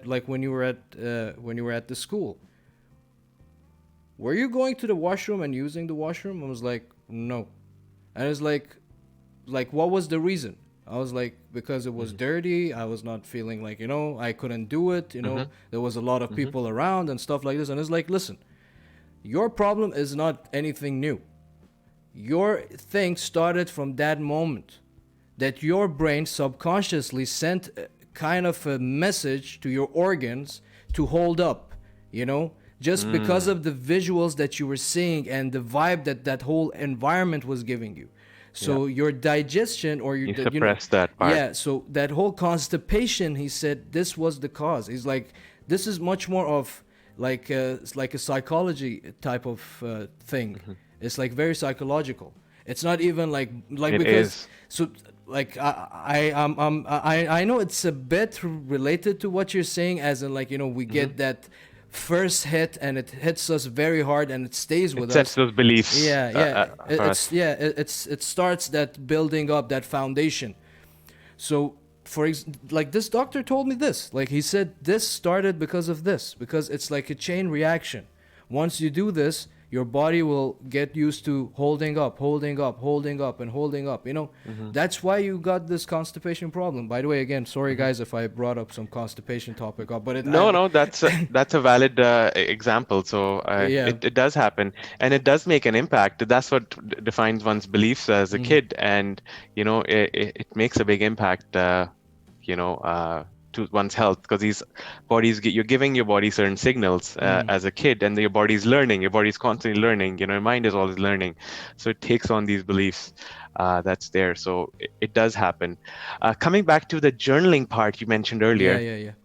like when you were at the school, were you going to the washroom and using the washroom? I was like, no, and it's like what was the reason? I was like, because it was Hmm. dirty. I was not feeling like, I couldn't do it. Hmm. There was a lot of Hmm. people around and stuff like this. And it's like, listen, your problem is not anything new. Your thing started from that moment that your brain subconsciously sent kind of a message to your organs to hold up, you know, just because Mm. of the visuals that you were seeing and the vibe that that whole environment was giving you. Yeah, So your digestion, or you suppress that part. yeah, so that whole constipation, he said this was the cause. He's like, this is much more of it's like a psychology type of thing. Hmm. It's like very psychological. It's not even like It because is. so like I know it's a bit related to what you're saying, as in like, we Hmm. get that first hit and it hits us very hard and it stays with It sets us. those beliefs Yeah, for it's us. yeah, it starts that building up that foundation. So, like this doctor told me this. Like he said, this started because of this, because it's like a chain reaction. Once you do this, your body will get used to holding up, holding up, holding up, and holding up. Hmm. That's why you got this constipation problem. By the way, again, sorry Hmm. guys if I brought up some constipation topic up, but No, no, that's a valid example. So yeah. it does happen, and it does make an impact. That's what defines one's beliefs as a Hmm. kid, and it makes a big impact. You know, to one's health, because you're giving your body certain signals Hmm. as a kid, and your body's learning. Your body's constantly learning. Your mind is always learning, so it takes on these beliefs that's there. So it does happen. Coming back to the journaling part you mentioned Yeah, earlier, yeah, yeah.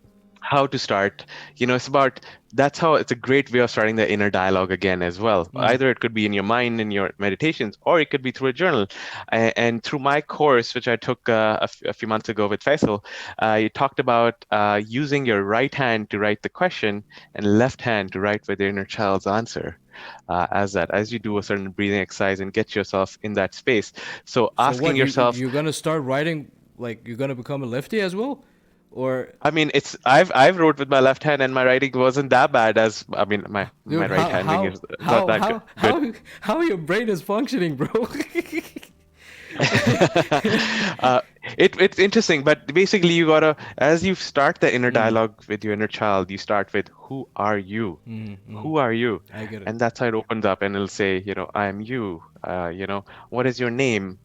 how to start. It's about That's how it's a great way of starting the inner dialogue again as well. Mm. Either it could be in your mind in your meditations, or it could be through a journal. And through my course, which I took a few months ago with Faisal, you talked about using your right hand to write the question and left hand to write with the inner child's answer. As you do a certain breathing exercise and get yourself in that space, so So asking what, you yourself, you're gonna start writing, like you're gonna become a lefty as well, or I mean, I've wrote with my left hand, and my writing wasn't that bad. As I mean, my dude, right how handing how is not how that how good. how how your brain is functioning, bro? uh, it's interesting, but basically, you gotta, as you start the inner Mm. dialogue with your inner child, you start with, who are you? Mm-hmm. Who are you? I get it. And that's how it opens up, and it'll say, I am you. What is your name?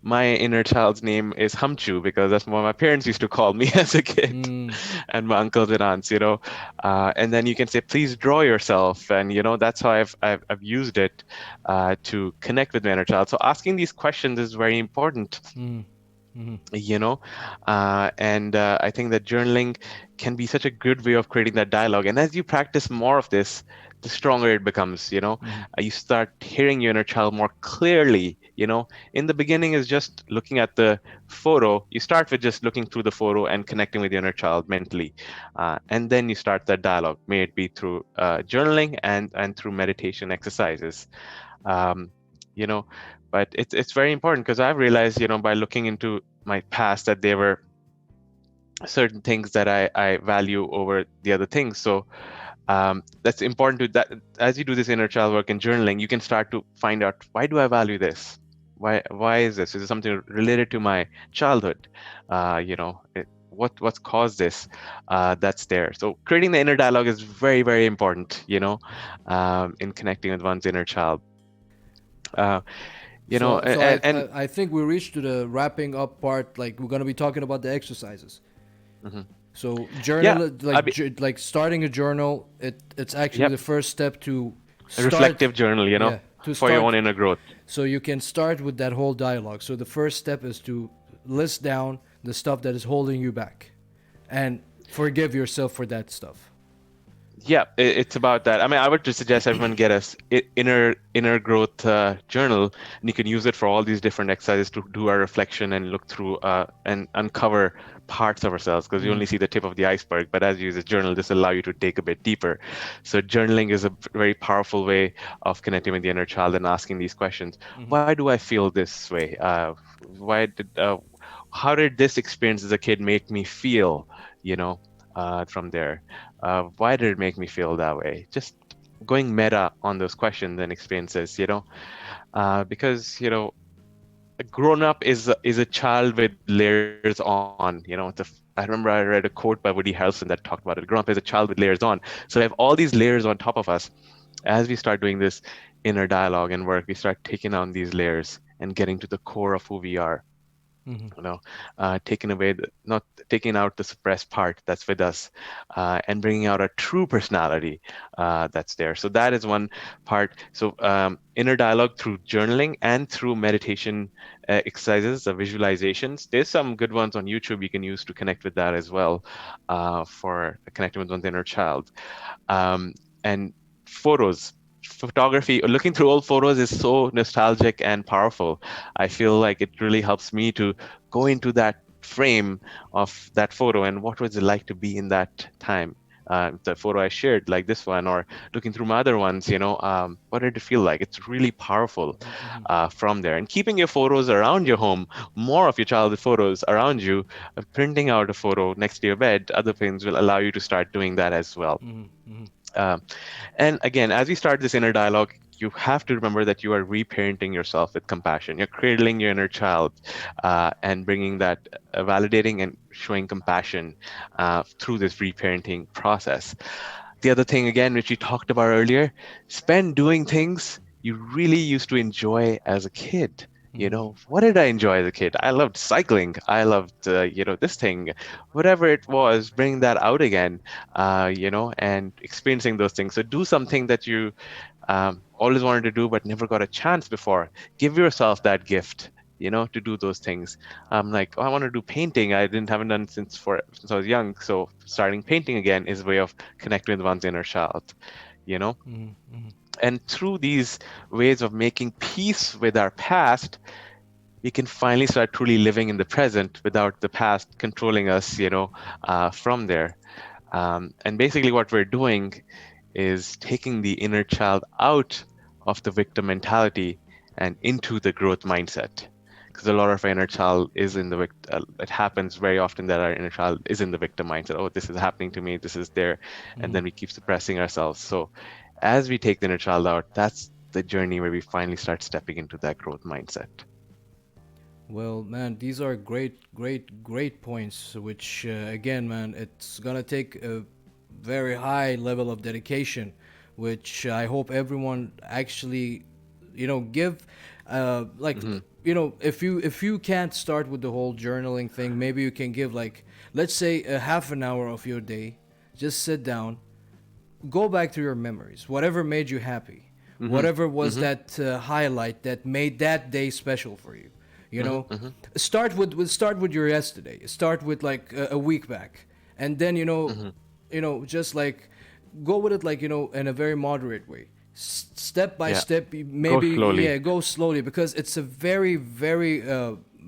My inner child's name is Hamchu, because that's what my parents used to call me as a kid, Mm. and my uncles and aunts. And then you can say, please draw yourself, and that's how I've used it to connect with my inner child. So asking these questions is very important. Mm. Mm-hmm. you know and I think that journaling can be such a good way of creating that dialogue, and as you practice more of this, the stronger it becomes. Mm-hmm. You start hearing your inner child more clearly. In the beginning is just looking at the photo. You start with just looking through the photo and connecting with your inner child mentally, and then you start that dialogue, may it be through journaling and through meditation exercises. um, you know but it's very important, because I've realized, by looking into my past, that there were certain things that I value over the other things. So that's important to that. As you do this inner child work and journaling, you can start to find out, why do I value this? Why is this? Is it something related to my childhood? What's caused this? That's there. So creating the inner dialogue is very, very important, in connecting with one's inner child. uh, So and I think we reached to the wrapping up part. Like we're gonna be talking about the exercises. Mhm. So Yeah, journal, I mean, like starting a journal, it's actually yep, the first step to a start. reflective journal, Yeah, to for your own start. inner growth. So you can start with that whole dialogue. So the first step is to list down the stuff that is holding you back, and forgive yourself for that stuff. Yeah, it's about that. I mean, I would just suggest everyone get inner growth journal, and you can use it for all these different exercises to do our reflection and look through and uncover parts of ourselves, because you Mm. only see the tip of the iceberg. But as you use a journal, this will allow you to take a bit deeper. So journaling is a very powerful way of connecting with the inner child and asking these questions. Hmm. Why do I feel this way? Why did How did this experience as a kid make me feel? From there. Why did it make me feel that way? Just going meta on those questions and experiences, because a grown up is a child with layers on. I remember I read a quote by Woody Harrelson that talked about it. A grown up is a child with layers on. So we have all these layers on top of us. As we start doing this inner dialogue and work, we start taking on these layers and getting to the core of who we are. you know, taking away the, not taking out the suppressed part that's with us, and bringing out a true personality that's there. So that is one part. So inner dialogue through journaling and through meditation exercises, visualizations. There's some good ones on YouTube you can use to connect with that as well, for connecting with one's inner child. And photos, photography, looking through old photos is so nostalgic and powerful. I feel like it really helps me to go into that frame of that photo and what was it like to be in that time. The photo I shared, like this one, or looking through my other ones, what did it feel like? It's really powerful from there. And keeping your photos around your home, more of your childhood photos around you, printing out a photo next to your bed, other things will allow you to start doing that as well. Um, and again, as we start this inner dialogue, you have to remember that you are reparenting yourself with compassion. You're cradling your inner child, and bringing that, validating and showing compassion through this reparenting process. The other thing, again, which we talked about earlier, spend doing things you really used to enjoy as a kid. What did I enjoy as a kid? I loved cycling. I loved, this thing, whatever it was, bring that out again, and experiencing those things. So do something that you always wanted to do but never got a chance before. Give yourself that gift, to do those things. I'm like, oh, I want to do painting. I didn't haven't done since I was young. So starting painting again is a way of connecting with one's inner child, you know. And through these ways of making peace with our past, we can finally start truly living in the present without the past controlling us, from there. And basically, what we're doing is taking the inner child out of the victim mentality and into the growth mindset. Because a lot of our inner child is in the it happens very often that our inner child is in the victim mindset. Oh, this is happening to me. This is there, and then we keep suppressing ourselves. So, as we take the inner child out, that's the journey where we finally start stepping into that growth mindset. Well, man, these are great, great, great points. Which, again, man, it's gonna take a very high level of dedication, which I hope everyone actually, give, like, Hmm. if you can't start with the whole journaling thing, maybe you can give like, let's say, a half an hour of your day. Just sit down, go back to your memories, whatever made you happy, Hmm. whatever was Hmm. that highlight that made that day special for you. You Hmm. know, Hmm. start with your yesterday. Start with like a week back, and then Hmm. just like go with it like in a very moderate way. Step by Yeah. step, Go maybe, yeah, slowly. go slowly because it's a very very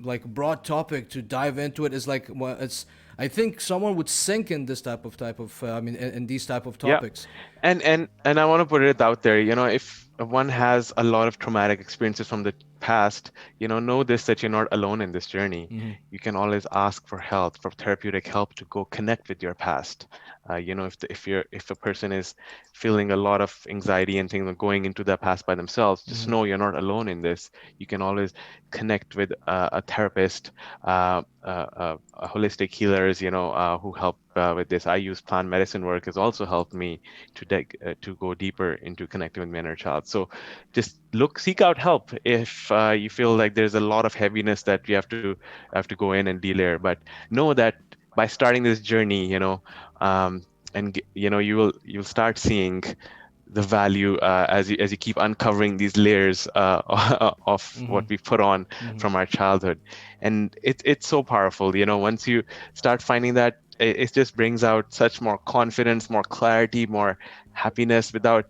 like broad topic to dive into. It is like, well, it's, I think someone would sink in this type of I mean in these type of Yeah. topics. And I want to put it out there, if one has a lot of traumatic experiences from the past, know this, that you're not alone in this journey. You can always ask for help, for therapeutic help, to go connect with your past. If a person is feeling a lot of anxiety and things, and going into their past by themselves, just know you're not alone in this. You can always connect with a therapist, holistic healers, who help with this. I use plant medicine work has also helped me to go deeper into connecting with my inner child. So just seek out help if you feel like there's a lot of heaviness that you have to go in and de-layer. But know that by starting this journey, um, you'll start seeing the value, as you keep uncovering these layers of what we put on from our childhood. And it's so powerful, once you start finding that, it just brings out such more confidence, more clarity, more happiness, without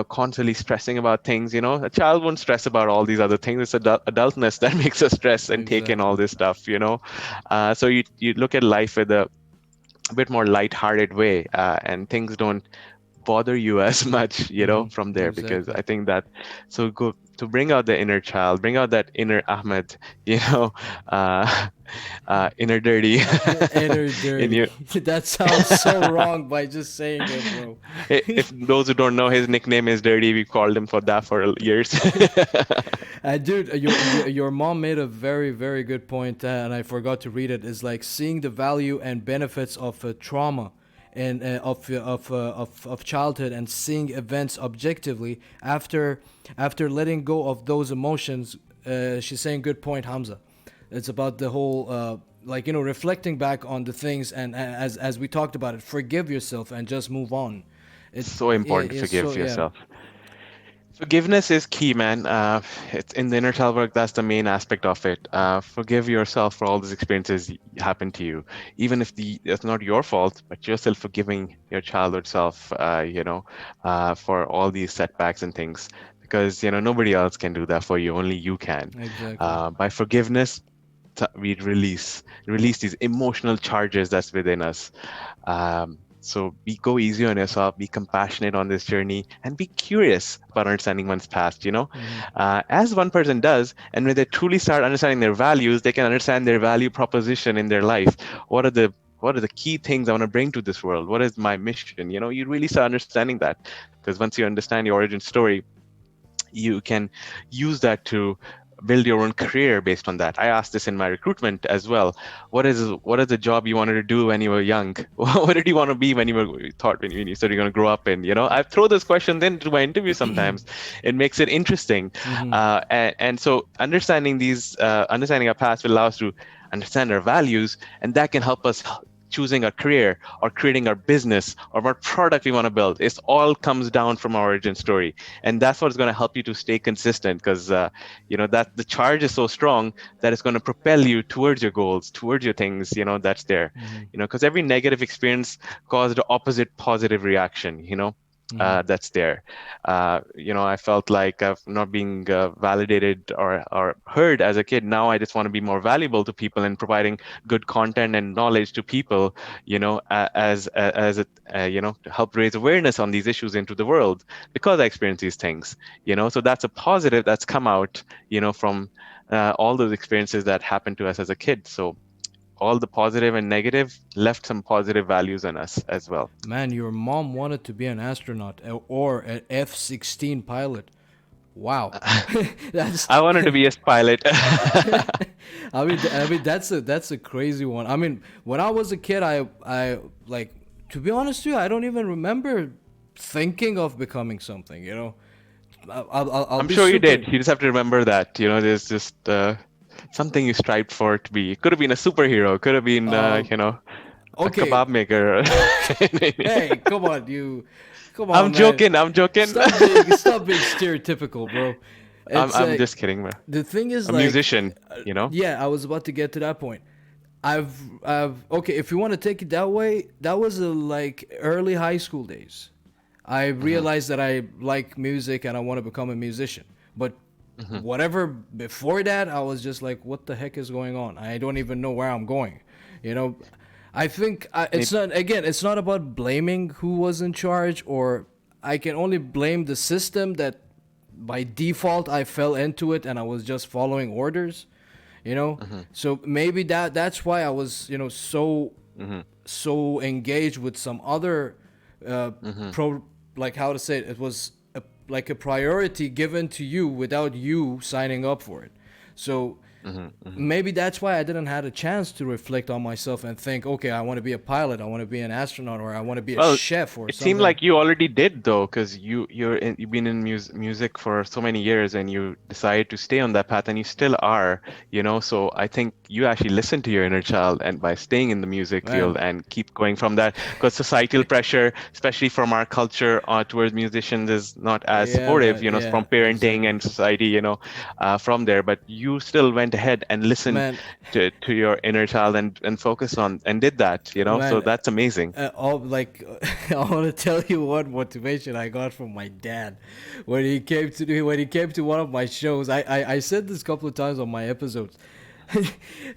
constantly stressing about things. A child won't stress about all these other things. It's adultness that makes us stress and take in all Exactly. this stuff. So you look at life with a bit more lighthearted way, and things don't bother you as much, from there, because Exactly. I think that, so go to bring out the inner child, bring out that inner Ahmed, you know, uh, inner dirty Inner in dirty. you. That sounds so wrong by just saying it, bro. If those who don't know, his nickname is Dirty. We called him for that for years. Dude, your mom made a very very good point, and I forgot to read it. Is like seeing the value and benefits of trauma and of childhood, and seeing events objectively after letting go of those emotions. She's saying good point, Hamza. It's about the whole like, you know, reflecting back on the things, and as we talked about it, forgive yourself and just move on. It So important to it's so forgive yeah. yourself. Forgiveness is key, man. It's in the inner child work. That's the main aspect of it. Forgive yourself for all these experiences happened to you, even if it's not your fault, but you're still forgiving your childhood self. For all these setbacks and things, because nobody else can do that for you. Only you can. Exactly. By forgiveness, we release these emotional charges that's within us. So go easy on yourself, be compassionate on this journey, and be curious about understanding one's past. Hmm. As one person does, and when they truly start understanding their values, they can understand their value proposition in their life. What are the key things I want to bring to this world? What is my mission? You really start understanding that, because once you understand your origin story, you can use that to build your own career based on that. I asked this in my recruitment as well. What is the job you wanted to do when you were young? What did you want to be when you thought when you said you're going to grow up in? I throw those questions into my interview sometimes. It makes it interesting. Hmm. And so understanding our past will allow us to understand our values, and that can help us choosing a career or creating our business or what product we want to build. It all comes down from our origin story, and that's what's going to help you to stay consistent, because that the charge is so strong that it's going to propel you towards your goals, towards your things, that's there. Hmm. Because every negative experience caused the opposite positive reaction. Hmm. That's there. I felt like I've not being validated or heard as a kid. Now I just want to be more valuable to people and providing good content and knowledge to people, as it, to help raise awareness on these issues into the world, because I experience these things. So that's a positive that's come out, from all those experiences that happened to us as a kid. So all the positive and negative left some positive values on us as well. Man, your mom wanted to be an astronaut or an F-16 pilot. Wow. That's I wanted to be a pilot. I mean that's a crazy one. I mean, when I was a kid, I like, to be honest with you, I don't even remember thinking of becoming something. I'll I'm be sure you super. did. You just have to remember that, there's just something you strived for it to be. It could have been a superhero, could have been, Uh, a okay. kebab maker. Hey, come on, come I'm on, man. joking. I'm joking. Stop being stereotypical, bro. I'm, It's I'm just kidding, man. the thing is, A like, musician, yeah, I was about to get to that point. I've okay, if you want to take it that way, that was like early high school days. I Hmm. realized that I like music and I want to become a musician. But Hmm. whatever before that, I was just like, what the heck is going on? I don't even know where I'm going. You know, I think it's Maybe. not, again, it's not about blaming who was in charge, or I can only blame the system that by default I fell into it and I was just following orders, you know? Hmm. So maybe that's why I was, Hmm. so engaged with some other Hmm. pro, like, how to say it, it was like a priority given to you without you signing up for it. So Hmm. Hmm. maybe that's why I didn't have a chance to reflect on myself and think, okay, I want to be a pilot, I want to be an astronaut, or I want to be a Well, chef or it seemed something. like you already did though, because you've been in music for so many years, and you decided to stay on that path, and you still are, So I think you actually listened to your inner child, and by staying in the music field Man, and keep going from that, because societal pressure, especially from our culture towards musicians, is not as yeah, supportive, man, yeah, from parenting exactly. and society, from there. But you still went ahead and listened Man, to your inner child and focused on and did that, So man, that's amazing. all like I want to tell you what motivation I got from my dad when he came to one of my shows. I said this a couple of times on my episodes.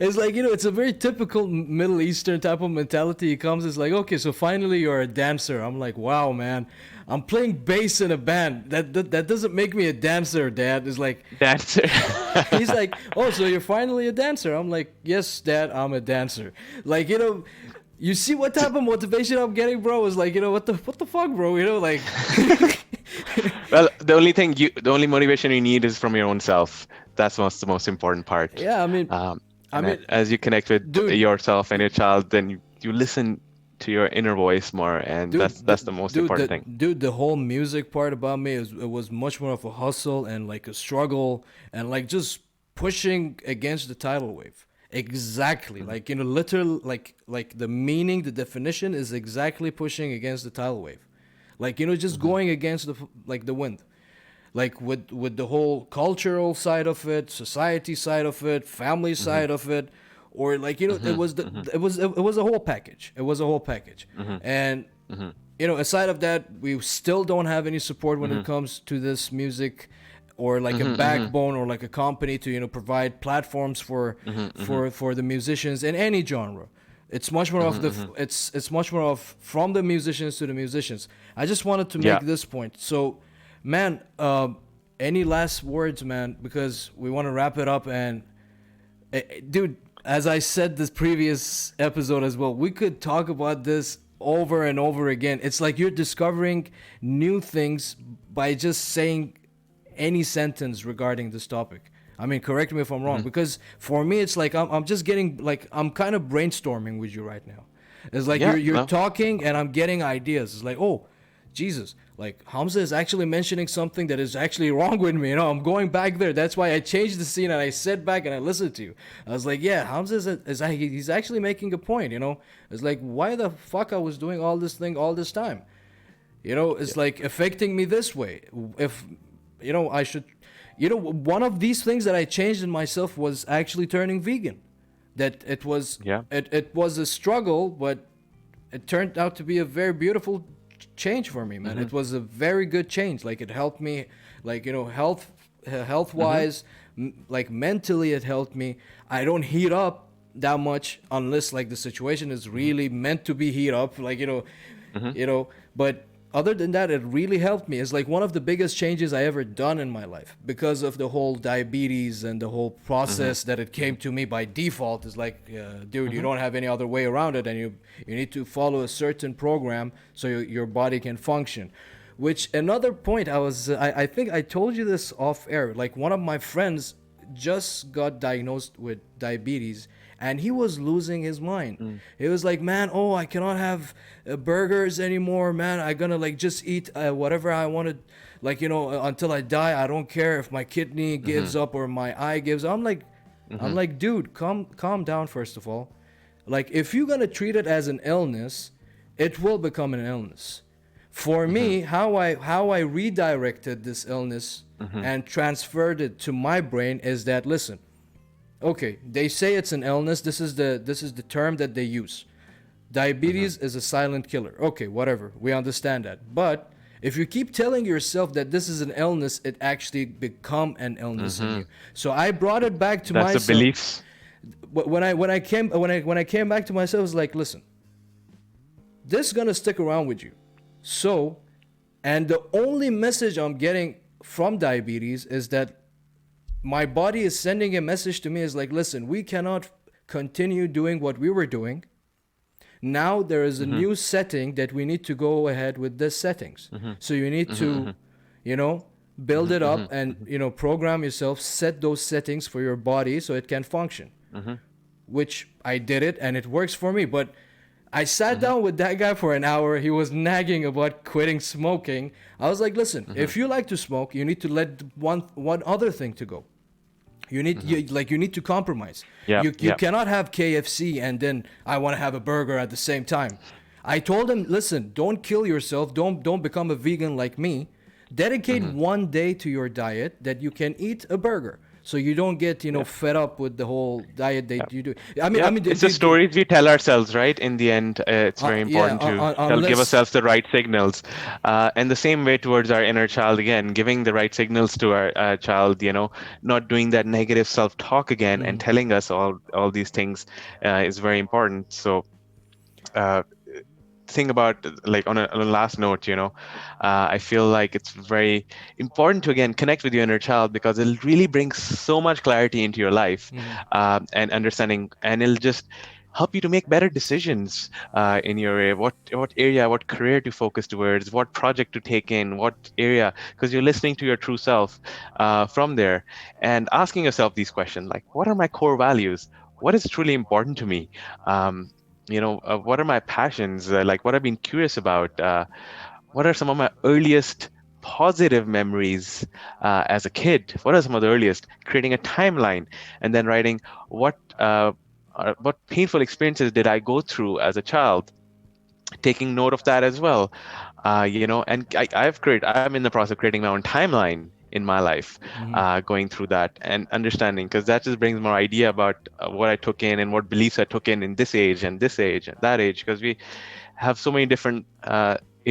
It's like, it's a very typical Middle Eastern type of mentality. He comes, it's like, okay, so finally you're a dancer. I'm like, wow, man, I'm playing bass in a band. That doesn't make me a dancer, Dad. It's like, That's he's like, oh, so you're finally a dancer? I'm like, yes, Dad, I'm a dancer. Like, you see what type of motivation I'm getting, bro? Is like, what the fuck, bro? Like, well, the only motivation you need is from your own self. That's the most important part. yeah, I mean, I And mean, as you connect with dude, yourself and your child, then you listen to your inner voice more, and that's the most important thing. the whole music part about me is, it was much more of a hustle and like a struggle and like just pushing against the tidal wave. Exactly. Like, literal, like the meaning, the definition is exactly pushing against the tidal wave. Like, just Mm-hmm. going against the wind. Like with the whole cultural side of it, society side of it, family Mm-hmm. side of it, or like, it Mm-hmm. was Mm-hmm. it was a whole package. It was a whole package. Mm-hmm. And Mm-hmm. aside of that, we still don't have any support when it Mm-hmm. comes to this music, or like a Mm-hmm. backbone, or like a company to provide platforms for Mm-hmm. Mm-hmm. for the musicians in any genre. It's much more of Mm-hmm. the Mm-hmm. it's much more of from the musicians to the musicians. I just wanted to Yeah. make this point. So, man, any last words, man? Because we want to wrap it up. And dude, as I said this previous episode as well, we could talk about this over and over again. It's like you're discovering new things by just saying any sentence regarding this topic. I mean, correct me if I'm wrong, Mm-hmm. because for me, it's like I'm just getting, like, I'm kind of brainstorming with you right now. It's like Yeah. you're No. talking and I'm getting ideas. It's like, oh, Jesus, like Hamza is actually mentioning something that is actually wrong with me. I'm going back there. That's why I changed the scene and I sat back and I listened to you. I was like, yeah, Hamza he's actually making a point. It's like, why the fuck I was doing all this thing all this time. Yeah. It's like affecting me this way. If I should, one of these things that I changed in myself was actually turning vegan. That it was Yeah. it was a struggle, but it turned out to be a very beautiful change for me, man. Mm-hmm. It was a very good change. Like, it helped me, like, health Mm-hmm. wise, like mentally it helped me. I don't heat up that much unless like the situation is Mm-hmm. really meant to be heat up, like, Mm-hmm. but other than that, it really helped me. It's like one of the biggest changes I ever done in my life, because of the whole diabetes and the whole Mm-hmm. process that it came to me by default. Is like, dude, you Mm-hmm. don't have any other way around it, and you need to follow a certain program so your body can function. Which, another point, I think I told you this off air. Like, one of my friends just got diagnosed with diabetes, and he was losing his mind. Mm. He was like, man, oh, I cannot have burgers anymore, man. I gonna like just eat whatever I wanted, like, until I die. I don't care if my kidney Mm-hmm. gives up or my eye gives up. I'm Mm-hmm. like, dude, calm down first of all. Like, if you're gonna treat it as an illness, it will become an illness. For Mm-hmm. me, how I redirected this illness Mm-hmm. and transferred it to my brain is that, listen, okay, they say it's an illness. This is the term that they use. Mm-hmm. Diabetes is a silent killer. Okay, whatever. We understand that. But if you keep telling yourself that this is an illness, it actually become an illness in Mm-hmm. you. So I brought it back to That's the myself. beliefs. When I came back to myself, I was like, listen, this is gonna stick around with you. So, and the only message I'm getting from diabetes is that my body is sending a message to me, is like, listen, we cannot continue doing what we were doing. Now there is a Mm-hmm. new setting that we need to go ahead with the settings. Mm-hmm. So you need Mm-hmm. to, build it Mm-hmm. up and, program yourself, set those settings for your body so it can function. Mm-hmm. Which I did it and it works for me. But I sat Mm-hmm. down with that guy for an hour. He was nagging about quitting smoking. I was like, listen, Mm-hmm. if you like to smoke, you need to let one other thing to go. You need to compromise. Yeah. You Yeah. cannot have KFC and then I want to have a burger at the same time. I told him, listen, don't kill yourself. Don't become a vegan like me. Dedicate Mm-hmm. one day to your diet that you can eat a burger. So you don't get, fed up with the whole diet that you do. Yeah, it's the stories we tell ourselves, right? In the end, it's very yeah, important to give unless. ourselves the right signals. And the same way towards our inner child, again, giving the right signals to our child, not doing that negative self-talk again and telling us all these things is very important. So, uh, think about, like, on a last note, I feel like it's very important to, again, connect with your inner child, because it'll really bring so much clarity into your life, and understanding, and it'll just help you to make better decisions in your area, what area, what career to focus towards, what project to take in, what area, because you're listening to your true self from there, and asking yourself these questions, like, what are my core values, what is truly important to me, what are my passions, like what I've been curious about, what are some of my earliest positive memories as a kid? What are some of the earliest? Creating a timeline, and then writing what painful experiences did I go through as a child, taking note of that as well. And I'm in the process of creating my own timeline in my life, Mm-hmm. going through that and understanding, because that just brings more idea about what I took in and what beliefs I took in this age and this age and that age, because we have so many different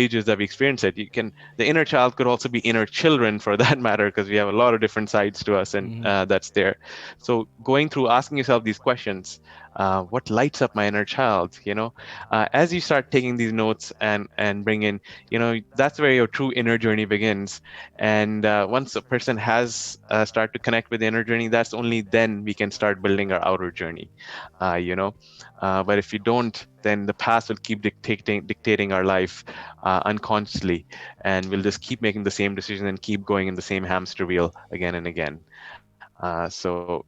ages that we experience it. The inner child could also be inner children for that matter, because we have a lot of different sides to us, and Mm-hmm. that's there. So going through asking yourself these questions, what lights up my inner child? As you start taking these notes and bring in, that's where your true inner journey begins. And once a person has start to connect with the inner journey, that's only then we can start building our outer journey. Uh, you know, but if you don't, then the past will keep dictating our life unconsciously, and we'll just keep making the same decision and keep going in the same hamster wheel again and again. So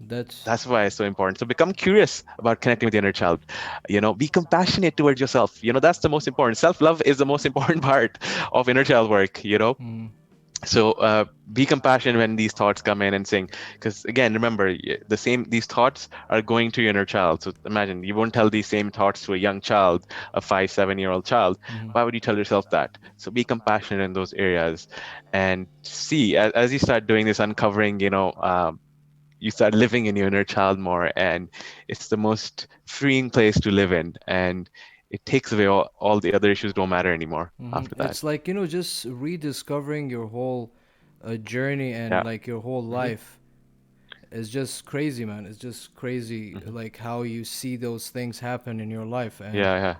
that's That's why it's so important. So become curious about connecting with the inner child. Be compassionate towards yourself. That's the most important. Self-love is the most important part of inner child work. mm-hmm. So be compassionate when these thoughts come in and sing, because again, remember, these thoughts are going to your inner child. So imagine you won't tell these same thoughts to a young child, a 5 7 year old child. Mm-hmm. Why would you tell yourself that? So be compassionate in those areas, and see, as you start doing this uncovering, you start living in your inner child more, and it's the most freeing place to live in, and it takes away all the other issues don't matter anymore Mm-hmm. after that. It's like, just rediscovering your whole journey and Yeah. like your whole Hmm. life. It's just crazy, man. It's just crazy, Hmm. like how you see those things happen in your life. and Yeah, yeah,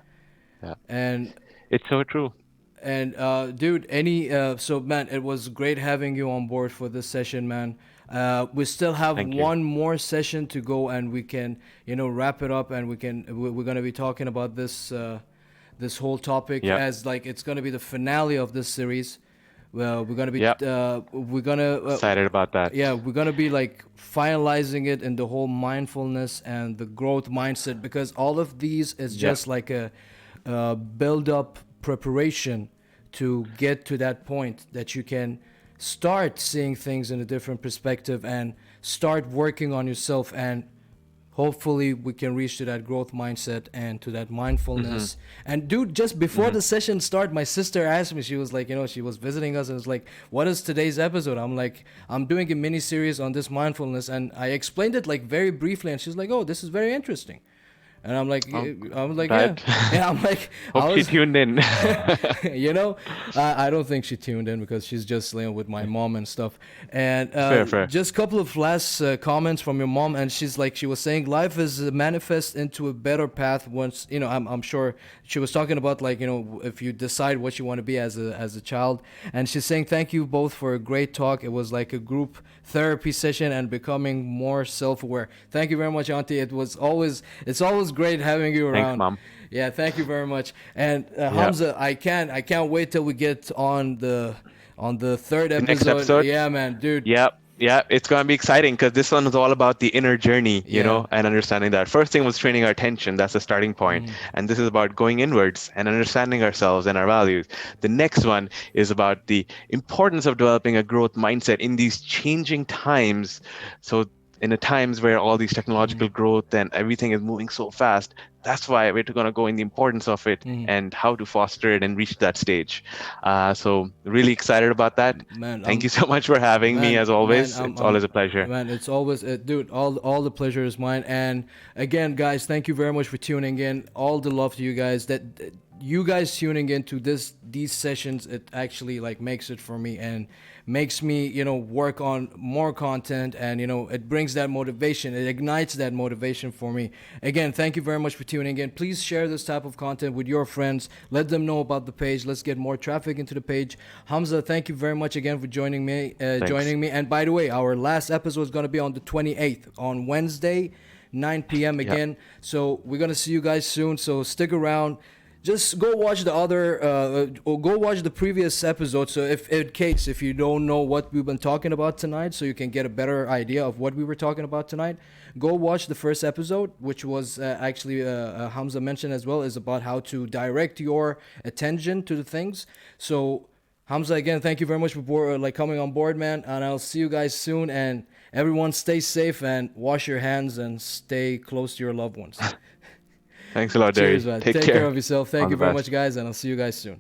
yeah. and It's so true. dude, so man, it was great having you on board for this session, man. We still have Thank you. one more session to go, and we can, wrap it up, and we're gonna be talking about this whole topic, Yep. as like it's gonna be the finale of this series. Well, Yep. we're gonna Excited about that. yeah, we're gonna be like finalizing it in the whole mindfulness and the growth mindset, because all of these is Yep. just like a build up preparation to get to that point that you can start seeing things in a different perspective and start working on yourself, and hopefully we can reach to that growth mindset and to that Hmm. mindfulness. And dude, just before Hmm. the session start, my sister asked me, she was like, she was visiting us and was like, what is today's episode? I'm like, I'm doing a mini series on this mindfulness, and I explained it like very briefly, and she's like, oh, this is very interesting. And Oh, I'm like, yeah, glad. yeah. I'm like, Hope I she was, tuned in. you know, I don't think she tuned in because she's just with my mom and stuff. And Fair, fair. just a couple of last comments from your mom, and she was saying life is manifest into a better path once, I'm sure she was talking about, like, if you decide what you want to be as a child. And she's saying thank you both for a great talk. It was like a group therapy session and becoming more self-aware. Thank you very much, Auntie. It's always great having you Thanks, around. Mom. Yeah, thank you very much. And Yeah. Hamza, I can't wait till we get on the third The next episode. episode. Yeah, man, dude. Yeah, yeah, it's gonna be exciting because this one is all about the inner journey, Yeah. and understanding that. First thing was training our attention. That's the starting point. Mhm. And this is about going inwards and understanding ourselves and our values. The next one is about the importance of developing a growth mindset in these changing times. So in the times where all these Mhm. technological growth and everything is moving so fast, that's why we're going to go in the importance of it Mhm. and how to foster it and reach that stage. So really excited about that. Man, Thank you so much for having me, as man, always. It's always a pleasure. man. It's always, dude. All the pleasure is mine. And again, guys, thank you very much for tuning in. All the love to you guys. That you guys tuning into these sessions, it actually like makes it for me and makes me, work on more content, and it brings that motivation. It ignites that motivation for me. Again, thank you very much for tuning in. Please share this type of content with your friends. Let them know about the page. Let's get more traffic into the page. Hamza, thank you very much again for joining me. Thanks. And by the way, our last episode is going to be on the 28th, on Wednesday, 9 p.m. Yeah. again. So we're going to see you guys soon. So stick around. Just go watch the other, or go watch the previous episode. So if in case if you don't know what we've been talking about tonight, so you can get a better idea of what we were talking about tonight, go watch the first episode, which was actually Hamza mentioned as well, is about how to direct your attention to the things. So Hamza, again, thank you very much for like coming on board, man. And I'll see you guys soon. And everyone, stay safe and wash your hands and stay close to your loved ones. Thanks a lot, Cheers, Derry. man. Take Take care care. of yourself. Thank All you the very much, best. guys, and I'll see you guys soon.